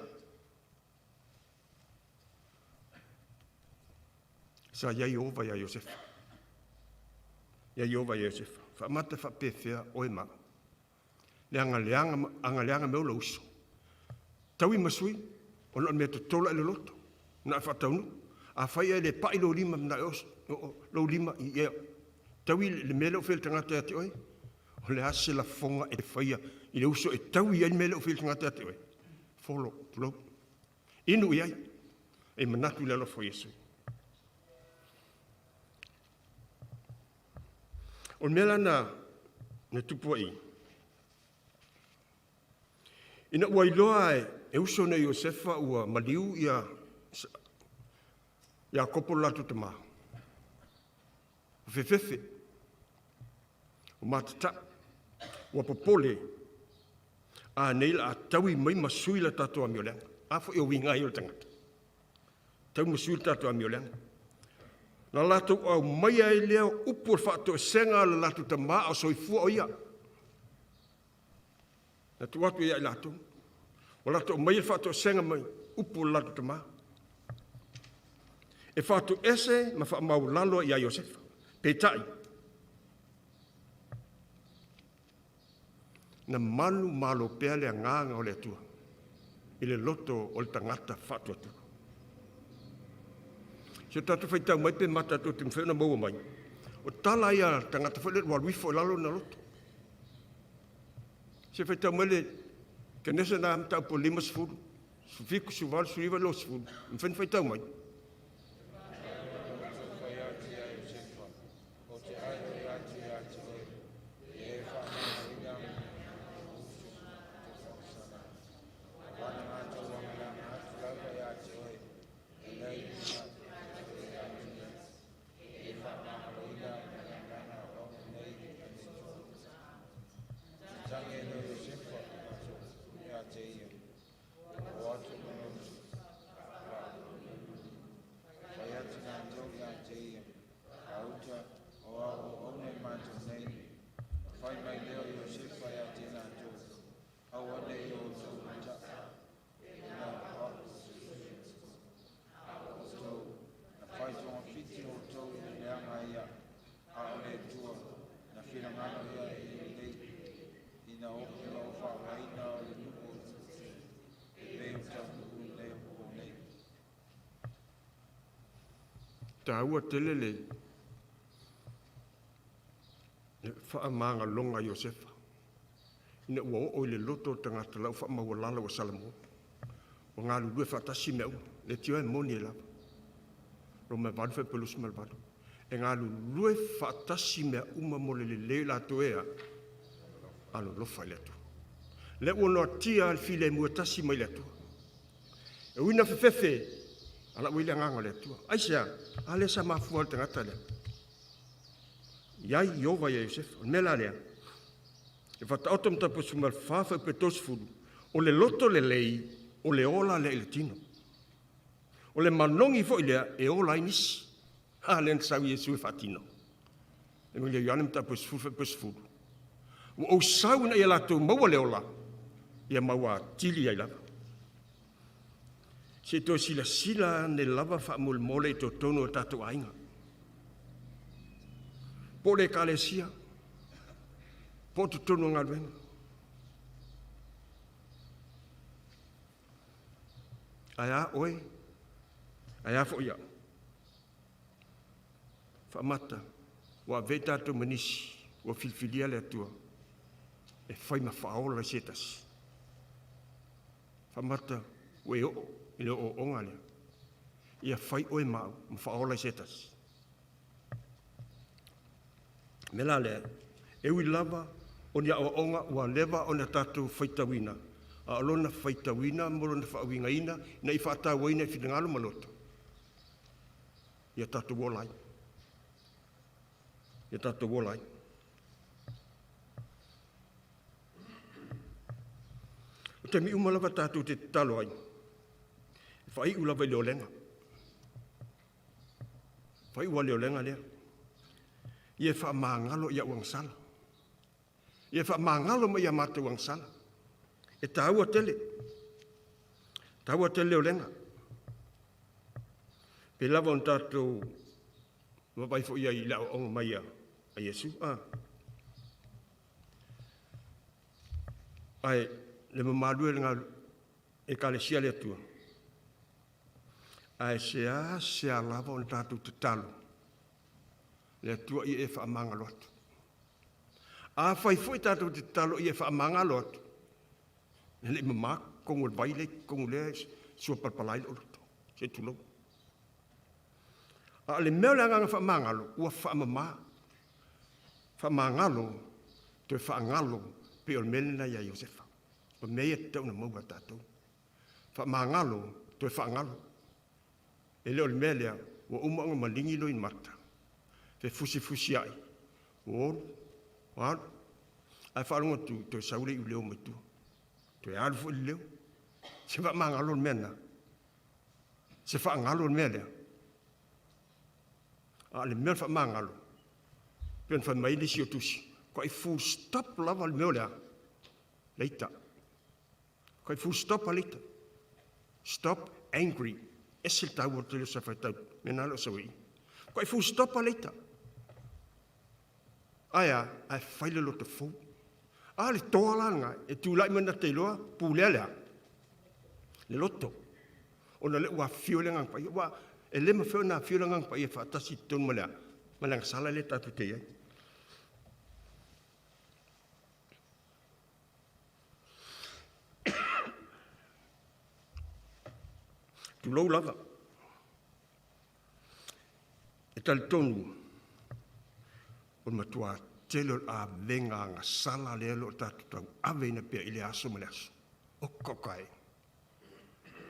Sa iai ova ia Iosefa. Iai ova ia Iosefa. Whamata whapewhea o e maa. Le anga leanga meo la uso. Taui masui. Ona mea te tola ele loto. Na whataunu. A whaia le pai lo lima na eos. Lo lima i ea. Taui le mele o whil tangata ati oi. O le ase la fonga e whaia. I le uso e taui ai mele o whil tangata ati oi. Folo, tulau. Inu iai. E manatu le alofo Yesu. O mela na tupua i. Ina ua iloa e uso na Iosefa ua maliu ia kopo latu te maa. O fefefe. O matata. Ua popole. A neila a taui mai masui la tato a miolenga. Afo e o winga i o tangata. Tau masui la tato a miolenga. Na lato au mai ai leo upur whaato e senga la lato te maa o soifua o ia. Na tu watu ia i lato. O lato o mai whaato e senga mai upur lato te maa. E whaato ese ma wha mau lalo i a Iosefa. Peitai. Na manu malo pea lea nganga o lea tua. I le loto o le tangata whaato atu. Se tatu whaitau mai pe mata tu te mwhena maua mai. O tala ia tangata whaile waruifo lalo na loto. Se whaitau mai le kenesa na amtau po 5 sifuru. Sufiku suvalu suriva lo sifuru. Mwhena whaitau mai. tino tau i le anga ia a o le tua na whina ngana ia i nei ina oki o whawaina o le nuko e peo tau nuku nei o nei. Ta ua telele wha maanga longa Iosefa. Ina ua o le loto tangata lau wha maua lala wa Salamo. O ngā lulue whatasi mea u, le tio e moni e lava. Ro me vadu whai pelus me vadu. E ngā lulue whatasi mea uma mo le leo la toea, alo lofa i le tu. Le ua noa tia al file mua tasi mai le tu. E uina whewhewe, ala uile nganga le tu. Aisea, ale sa mafua al tangata lea. Iai Iova ia Iosefa, mela lea. E whata otom tapu sumal whawha pe tosfuru, o le loto le lei, o le ola le ile tino. O le manongi fo ilea, e ola inisi. Ha len sau Iesu e whatino. E mule ianem tapu sfuru pe sfuru. O sau na ia lato maua le ola, ia maua tili ai lava. Se to sila ne lava wha mole to tono tatu ainga. Po le kalesia, po tu tono ngā ruenga. Aia oe, aia fo ia. Whamata, wa veta to manisi, wa filfilia le atua, e whai ma whaola setas. Whamata, we o, ile o onga lea. Ia whai oe mau, ma whaola setas. Mela lea, e ui lava, o nia o onga, ua leva o na tātou whaitawina. A alona whaitawina, moro na whaawinga ina, na i whaatau waina i whitangalo maloto. Ia tātou wolai. Ia tātou wolai. O te mi umalava tātou te talo ai. Whai ulava i leo lenga. Whai ua leo lenga lea. Ia wha maangalo ia uangsala. Ia wha maangalo ma ia mata uangsala. E tāua tele. Tāua tele o lenga. Pe lava on tātou wapai fo ia i lao onga mai a Iesu. Ai, le mamadue le ngā e kalesia le atua. Ai, se a lava on tātou te talo. Le atua i e wha mangalo atu. A whai fwoi tātou te talo i e wha mangalo atu. Le mama kongo le vaile, kongo le sua palpalai le oloto. Se tulou. A le mea le anganga wha mangalo, ua wha mama. Wha mangalo, te wha ngalo, pe o melena ia Iosefa. O mea tau na maua tātou. Wha mangalo, te wha ngalo. E leo le mea lea, ua umaonga malingi lo in mata. Fe fusi ai. O, ai wharonga tu, te saure i leo mai tu. Te alfo i leo. Se wha mangalo le mea. Se wha ngalo le mea lea. A le mea wha mangalo. Pien wha mai nisi o tusi. Ko ai full stop lava le mea lea. Leita. Ko ai full stop a leita. Stop angry. Esel tau o te leo sa whai tau. Mena lo sa wei. Ko ai full stop a leita. Aia, ai whaile lo te fau. A le toa langa, e tūlai mana te loa, pūlea lea. Le loto. O na le ua fio le ngang pai. Ua, e le ma fio na fio le ngang pai e whaatasi tonu malea. Malanga sala le tatu te iai. Tūlou lava. E tali tonu. O matua telo a venga nga sala lelo tatu tau ave na pia ile aso mele aso. O kokai.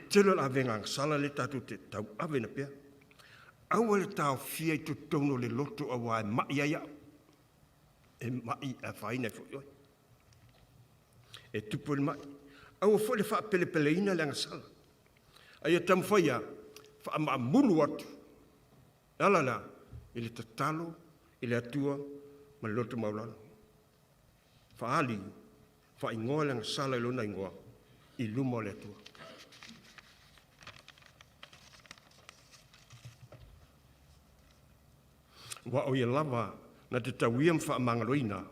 Telo a venga nga sala le tatu te tau ave na pia. Aua le tau fia i tutono le loto a wai mai aia. E mai a whaina fo ioi. E tupo le mai. Aua fo le wha pele pele ina le nga sala. Aia tam whaia wha ama mulu atu. Alala, ile tatalo, ile atua, ma loto maulana. Whaali, wha ingoa langa sala ilona ingoa, I luma le atua. Wa o ia lava na te tauia whaamangaloina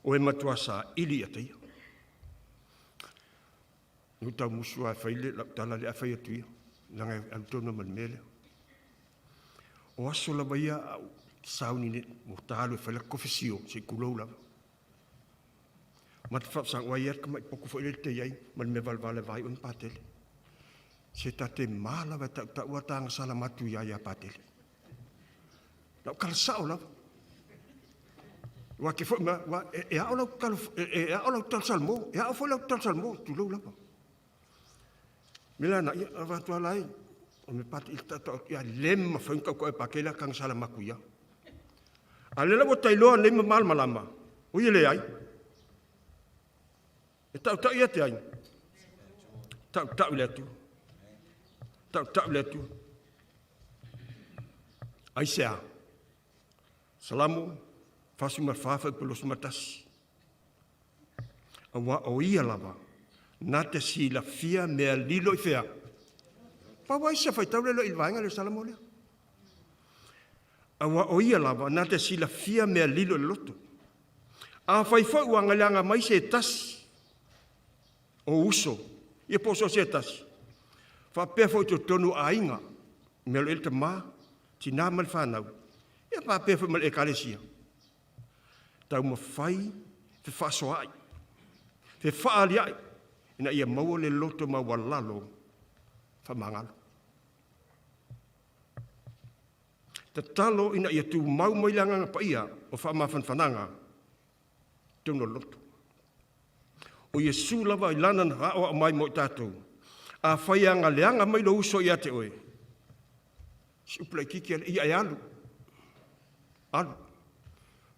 o e matua sa ili ateia. Nutau musua e whaile, tala le a whai atuia, langa e autona man mele. O aso lava ia au sauni ne, mo tālu e whaile kofesio, se kulou lava. Mat whapsang wai erka mai poku whaile te iai, man me valvale vai un patele. Se tate mālawa ta ua tanga sala matu ia ia patele. Nau kala sao lava. Wa ke fo ma wa e a ola kala e a ola tal salmo, e a fo la tal salmo tu lo lava. Milana ia va tu alai. O me pat il tata ia lem fa ka ko e pakela kang sala makuia. Alela wo tailo lem mal malama. O ile ai. E ta ia te ai. Ta ile tu. Ta ile tu. Ai sea. Salamu fasuma fafa pelos matas. Awa o ia lava. Na te si la fia mea lilo i fea. Pa wai se fai taule lo il vainga le salamu lea. Awa o ia lava. Na te si la fia mea lilo le loto. A fai fai uanga leanga mai se tas. O uso. Ia poso se tas. Fa pea fai to tonu a inga. Mea lo il te maa. Tina mal whanau. Ia pa pea fai mal e kalesia. Tau ma fai. Fe whaso ai. Fe whaali ai. Ina ia maua le loto ma walalo. Fa mangalo. Ta talo ina ia tu mau moilanga pa ia. O wha mawhanwhananga. Teuno loto. O Yesu lava i lanan hao a mai mo tātou. A whaianga leanga mai lo uso ia te oe. Si upla kiki ia e alu. Alu.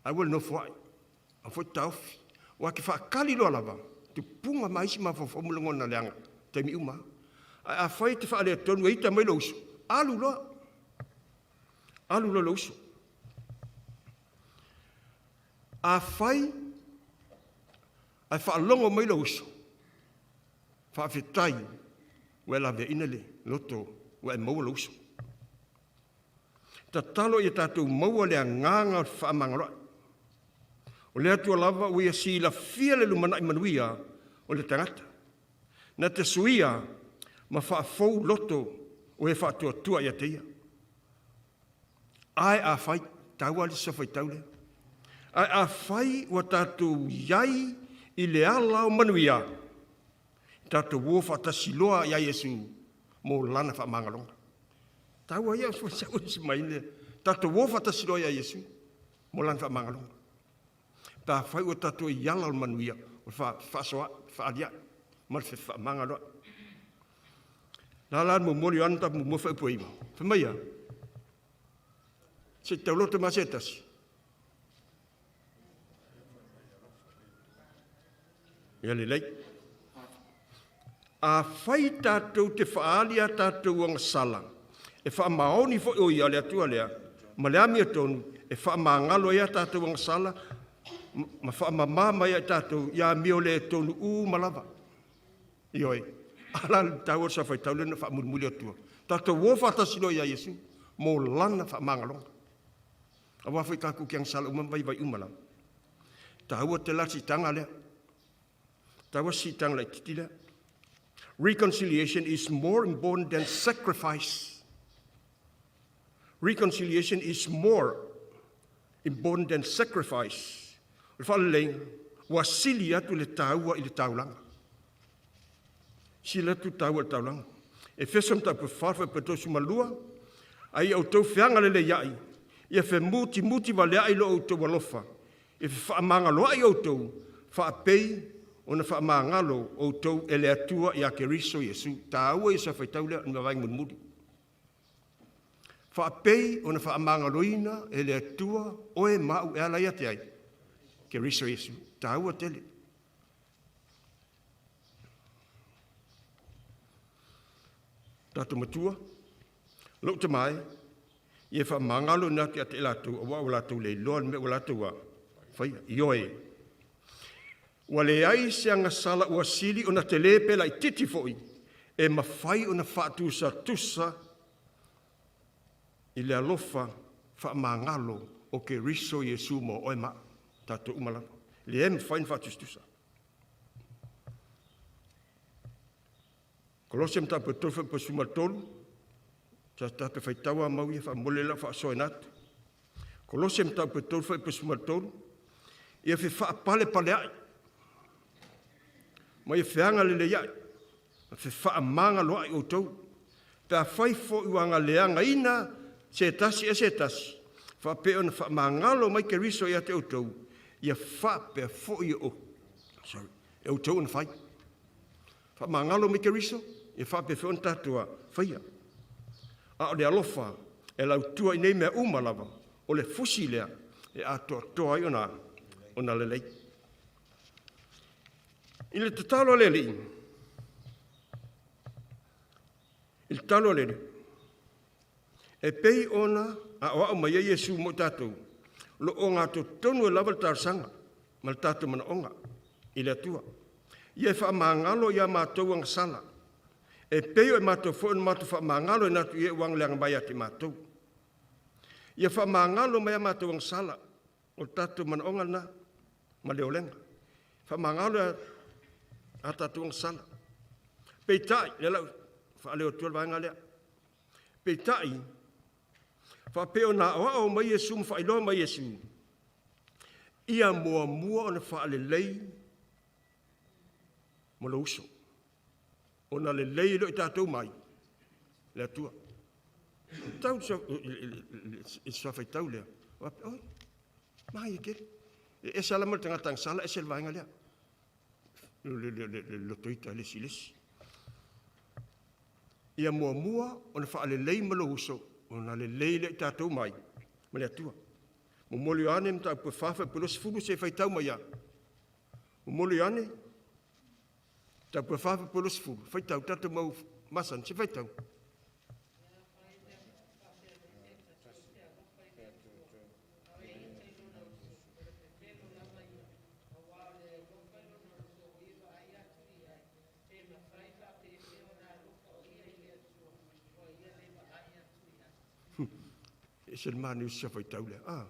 I will no fwai. A fwai taufi. Wa ki whaakali loa lava. Te punga maisi ma whawhamulangona leanga. Te mi uma. A whai te whaalea tonu eita mai lo uso. Alu loa. Alu loa lo uso. A whai ai whaalongo mai lo uso. Whaafetai. Ue la vea inale. Loto. Ue e maua lo uso. Ta talo i tātou maua lea nganga whaamangaroa. O lea tua lava ua si la fia le lumana i manuia o le tangata. Na te suia ma whaafou loto o e whaatua tua i ateia. Ai a whai taua li sa whai taule. Ai a whai ua tātou iai i le ala o manuia. Tātou ua whaatasiloa ia Yesu mo lana whaamangaronga. Taua ia sa usi mai le. Tātou ua whaatasiloa ia Yesu mo lana whaamangaronga. Ta whai ua tātou i ala o manuia o whaasoa, whaalia, ma le whaamangaloa. Nā lan mo mori anta mo mo whaipu ima. Whamaia. Se tau loto ma setasi. Ia le lei. A whai tātou te whaalia tātou anga sala. E whaamaoni fo o ia lea tua lea. Ma lea mia tonu. E whaamangalo ia tātou anga sala. Ma whaamamama ia tātou. Ia mio lea tonu malava. Ioi. Ala tau sa whai tau lena whaamurumuli atua. Tātou wo whatasilo ia Yesu. Mo lana whaamangalonga. Awa whai kāku ki ang sala umamai vai umala. Tāua te lasi tanga lea. Tāua si tanga lai titi lea. Reconciliation is more important than sacrifice. Reconciliation is more important than sacrifice. Whaleleng, wasili atu le tāua i le tāulanga. Sila tu tāua le tāulanga. E whesam ta pu wharwha patosu malua, ai au tau whianga le iai. Ia whe muti wa lea ilo au tau walofa. E whaamanga loa i au tau, whaapei, ona whaamangalo o tau e le atua i a ke riso Yesu. Tāua i sa whaitaulea ni mawai munmuri. Whaapei ona whaamangaloina e le atua o e mau e ala ia te ai. Ke riso Yesu. Tāua tele. Tātou matua. Lau te mai. I e whaamangalo na ki a te latu. Awa o latu le loan me o latu wa. Whaia. Ioe. Wa le ai se anga sala ua sili o na te lepe lai titi foi. E mawhai o na whaatusa tusa i le alofa whaamangalo o ke riso Iesu mo oe maa, tato umalapa. Le em fain fatustusa. Kolosem tapu tofa pa sumatolu, tato faitawa maui fa molela fa soenat. Kolosem tapu tofa pa sumatolu, ia fe fa pale ai. Ma ia feanga lele iai, fe fa manga loa i o tau. Ta fai fo iwanga leanga ina, se tasi. Fa pe ona fa mangalo mai ke riso ia te o tau. Ia fa pe fo i o. Sorry, e o tau na fai. Fa mangalo mai ke riso, ia fa pe fo on tatua faia. A o le alofa, e lau tua i nei mea umalava, o le fusi lea, e a toa i ona lelei. I le tatalo le li. Il talo le li. E pei ona a oa o mai Iesu mo tatou. Lo o ngā tonu e lava le tarsanga. Ma le tatou mana onga. I le atua. Ia e wha mangalo ia mātou ang sala. E pei o e mātou fōn mātou wha mangalo e natu ia wang leanga mai ati mātou. Ia wha mangalo mai a mātou ang sala. O tatou mana onga na. Ma leo lenga. Wha mangalo a tatou ang sala. Pei tai, le lau. Wha leo tual vanga lea. Pei tai. Wha peo na oa o mai Iesu, mwha ilo mai Iesu. Ia mua o na wha le lei. Mo lo uso. O na le lei lo i tātou mai. Le atua. Tau i sawhai tau lea. Oi, mahi e kere. E salama le tangatang sala, e sel vaenga lea. Le lotoita, le silesi. Ia mua o na wha le lei mo lo uso. O na le leile i tātou mai, ma le atua. Mo moli ane mta ua whawha pulos fulu se whaitau mai a. Mo moli ane, ta ua whawha pulos fulu, whaitau tātou mau masan, se whaitau. E se mani usa whaitau lea.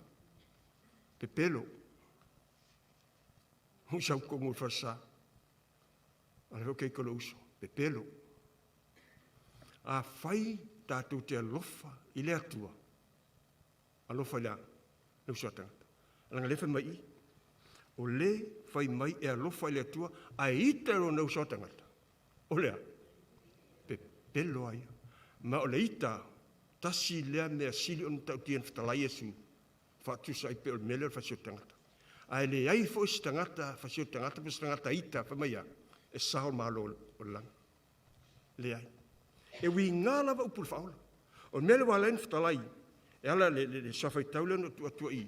Pe pelo. Usau kongo whasa. Ale hokei kolo uso. Pe pelo. A whai tātou te alofa i lea tua. Alofa lea. Le usa tangata. Alanga lefa mai i. O le whai mai e alofa i lea tua. A itaro na usa tangata. O lea. Pe pelo aia. Ma o le ita. Tasi lea mea sili on tau tian whatalai Iesu. Whatusa i peo mele o whasio tangata. Ai le ai fo isi tangata, whasio tangata, pos tangata ita, whamaia. E sahol malo o langa. Le ai. E wi ngā lava upul whaola. O mele wa len whatalai. E ala le sawhai taule no tua i.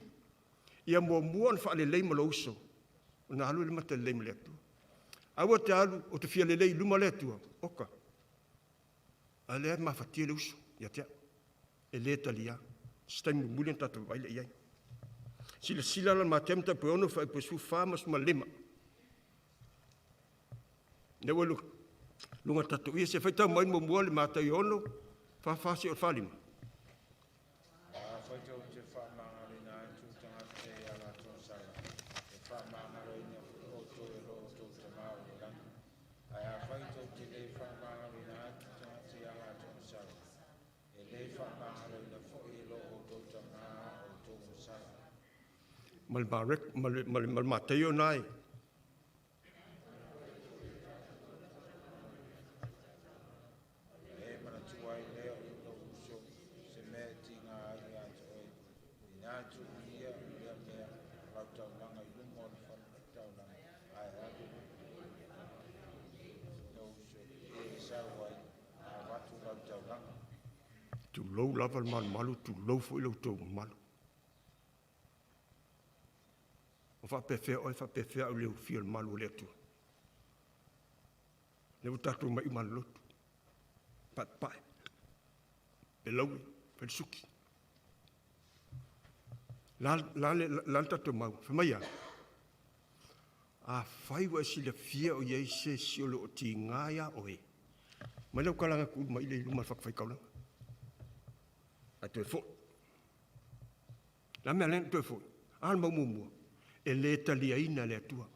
Ia mua an whaale lei malo uso. O na alu le mata lei male atua. Awa te alu o te fia le lei luma le atua. Oka. A lea mawhatia le uso. Ia tea. E le talia, stai mulian tatu waile iai. Sila la matemta pe ono fa pe su famas malema. Ne welu lunga tatu ia se faita mai mo le mata i ono fa fasi o falima. Mal mateo nai. Tu lou lava malu, tu lou foi lo tau malu. O fa pefea o leo fia malu le tu. Le utatu mai malu. Pat pai. Belau, pel suki. Lan tatu mau, famaya. A fai wa si le fia o ye se si o lo ti ngaya o e. Mai le kalanga ku mai le luma fak fai kaula. A te fo. La mea len toi foi. Al mau mua. E le taliaina le atua.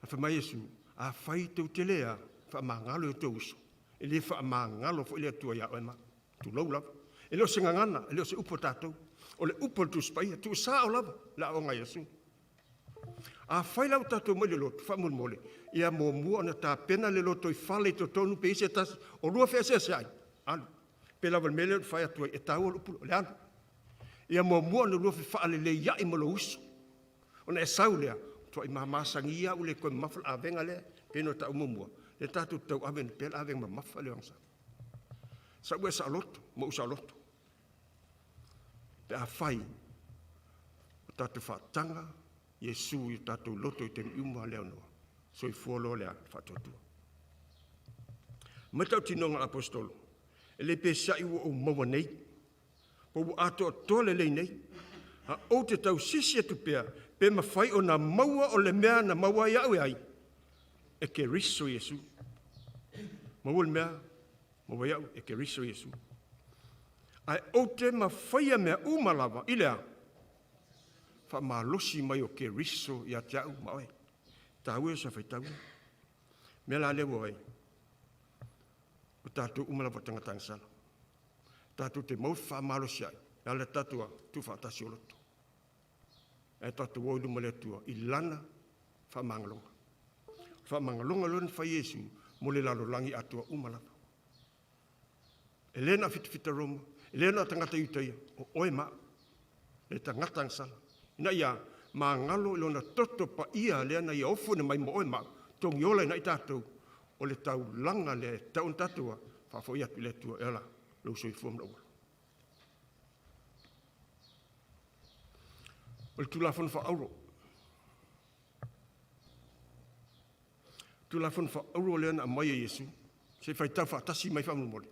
A fa mai Yesu, a fai tau te lea, fa mangalo tau uso. E le fa mangalo fo le atua ya oema. Tu lau lava. E leo se ngangana, e leo se upo tātou. O le upo tu spaia, tu sa o lava, la o ngai Yesu. A fai lau tātou mai le loto, fa mole. Ia mo mua na tā pena le loto i fale to tonu pe ise tas, o lua fea se ai. Anu. Pe lava mele fai atua e tau o lupulo, le anu. Ia mo mua na lua fe faale le ia i malo uso. O na e sau lea, tua i mamasangia u le koe mafal avenga lea, pe no tau mua. Le tātou tau aven, pe la avenga mafa le wangsa. Sa ue sa loto, mo usa loto. Pe a fai, o tātou whaatanga, Yesu i tātou loto i te miuma leo noa. So i fuolo lea whaatotua. Matau tinonga apostolo, e le pe sa iwa o maua nei, po u ato tole lei nei, a o te tau sisi atu pea, pe mawhai o na maua o le mea na maua i au ai, e ke riso Yesu. Maua le mea, maua i au, e ke riso Yesu. Ai o te mawhaia mea umalawa, ilea, fa malosi mai o ke riso i a te au, maoe, tau e sa whai tau. Mea la lewa ai, o tātou umalawa tangatanga sana. Tātou te mau wha malosi ai, e ale tātua tu whaatasi o loto. E tātou o iluma le tua, i lana wha mangalonga. Wha mangalonga lona wha Yesu, mo le lalo langi atua umalawa. E lena fitafita Roma, e lena tangata utaia, o oe maa, le tangata angsala. Ina ia, ma ngalo ilona toto pa ia lena ia ofune mai mo oe maa, tong yola ina i tātou, o le tau langa le taun tātua, whafo ia tu le tua ela, lo so i fuam laua. O le tulafon wha auro. Tulafon wha auro lena a mai a Yesu, se whai tau whaatasi mai whamu mole.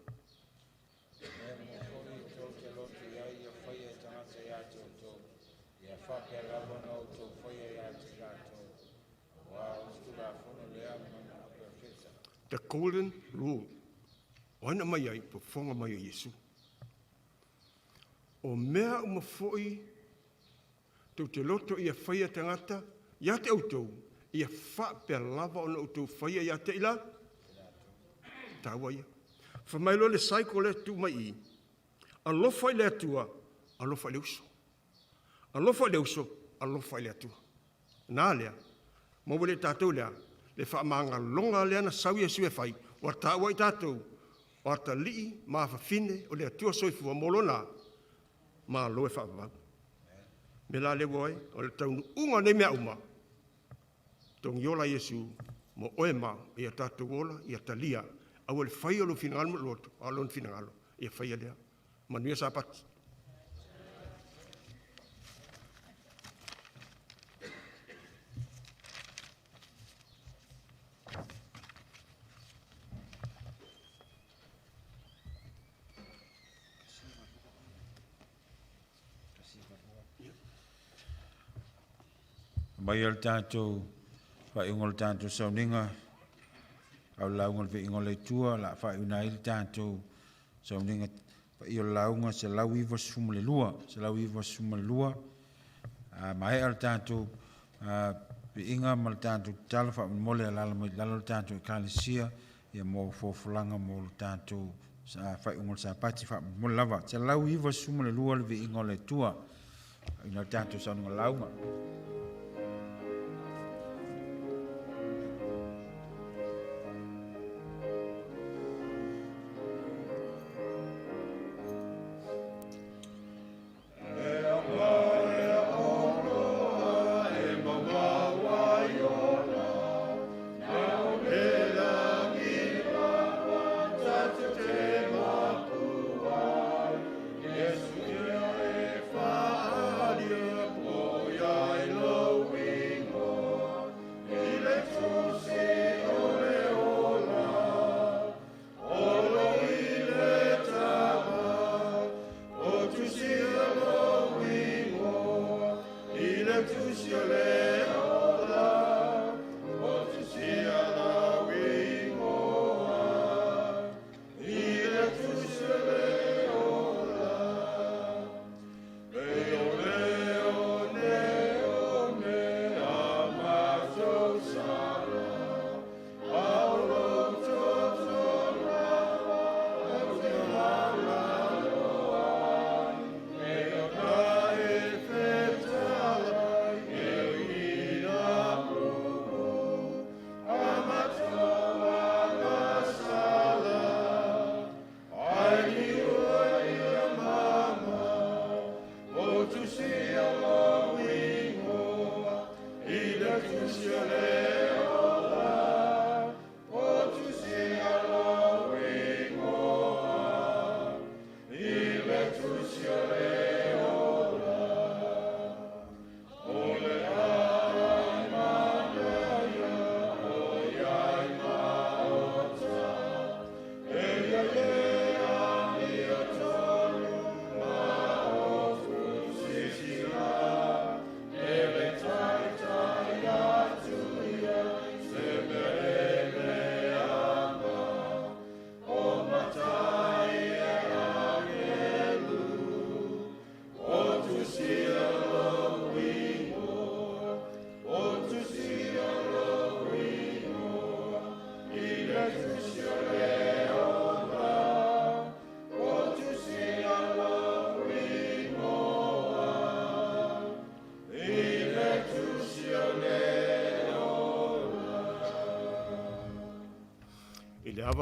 The golden rule. O ana mai ai, po fonga mai a Yesu. O mea umafoi, tau te loto ia whaia tangata, ia te autou, ia wha pe lava o na autou whaia ia te ila. Taua ia. Whamailo le saiko le tu mai i. Alofa i le atua, alofa i le uso. Alofa i le uso, alofa i le atua. Nā lea, maua le tātou lea, le whaamanga longa lea na sau Yesu e whai, wa tāua i tātou, wa ta lii, maa whawhine, o le atua soifua molona, maa loe whaamau. Me la le wai, o le taunu unga ne mea uma, tong yola Yesu, mo oe maa, ia tātou ola, ia talia, au le whai alo finangalo mo loto, alon finangalo, ia whai alea, manuia sa pati. Mai al tātou, wha ingol tātou Sauniga, au launga le ingol le tua, la wha unai le tātou Sauniga, wha i o launga se lau iwa suma le lua, se lau iwa suma le lua, mai al tātou, pe inga ma le tātou tala, wha mole alala mai lalo le tātou e kālesia, ia mō fōfulanga mō le tātou, wha ingol sa pati, wha mole lava, se lau iwa suma le lua le ingol le tua, ina tātou Sauniga launga.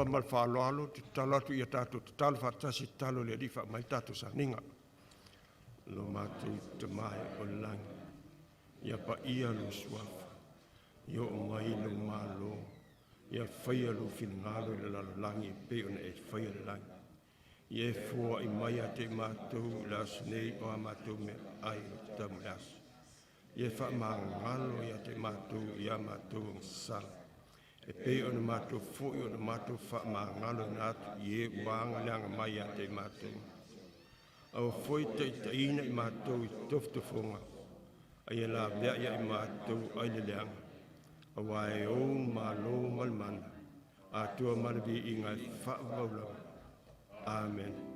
longa mal whaaloalo, te talo atu ia tātou, te talo whatasi talo le rifa mai tātou Sauniga. Lo mātou te mai o langi, ia pa ia lo suafa, ia o mai lo malo, ia whaia lo whingalo le lalo langi, pe ona e whaia le langi. Ia e fua i mai a te mātou, la snei o a mātou me ai o te tamu asu. Ia wha ngalo ia te mātou, ia mātou sala. E pe ona mātou fui ona mātou wha ngalo na atu, ie wanga leanga mai a te mātou. Au foi te ina i mātou i toftofonga, a ia la vea ia i mātou aile leanga. A wae o malo malmana, a tua malavi i ngai wha waulau. Amen.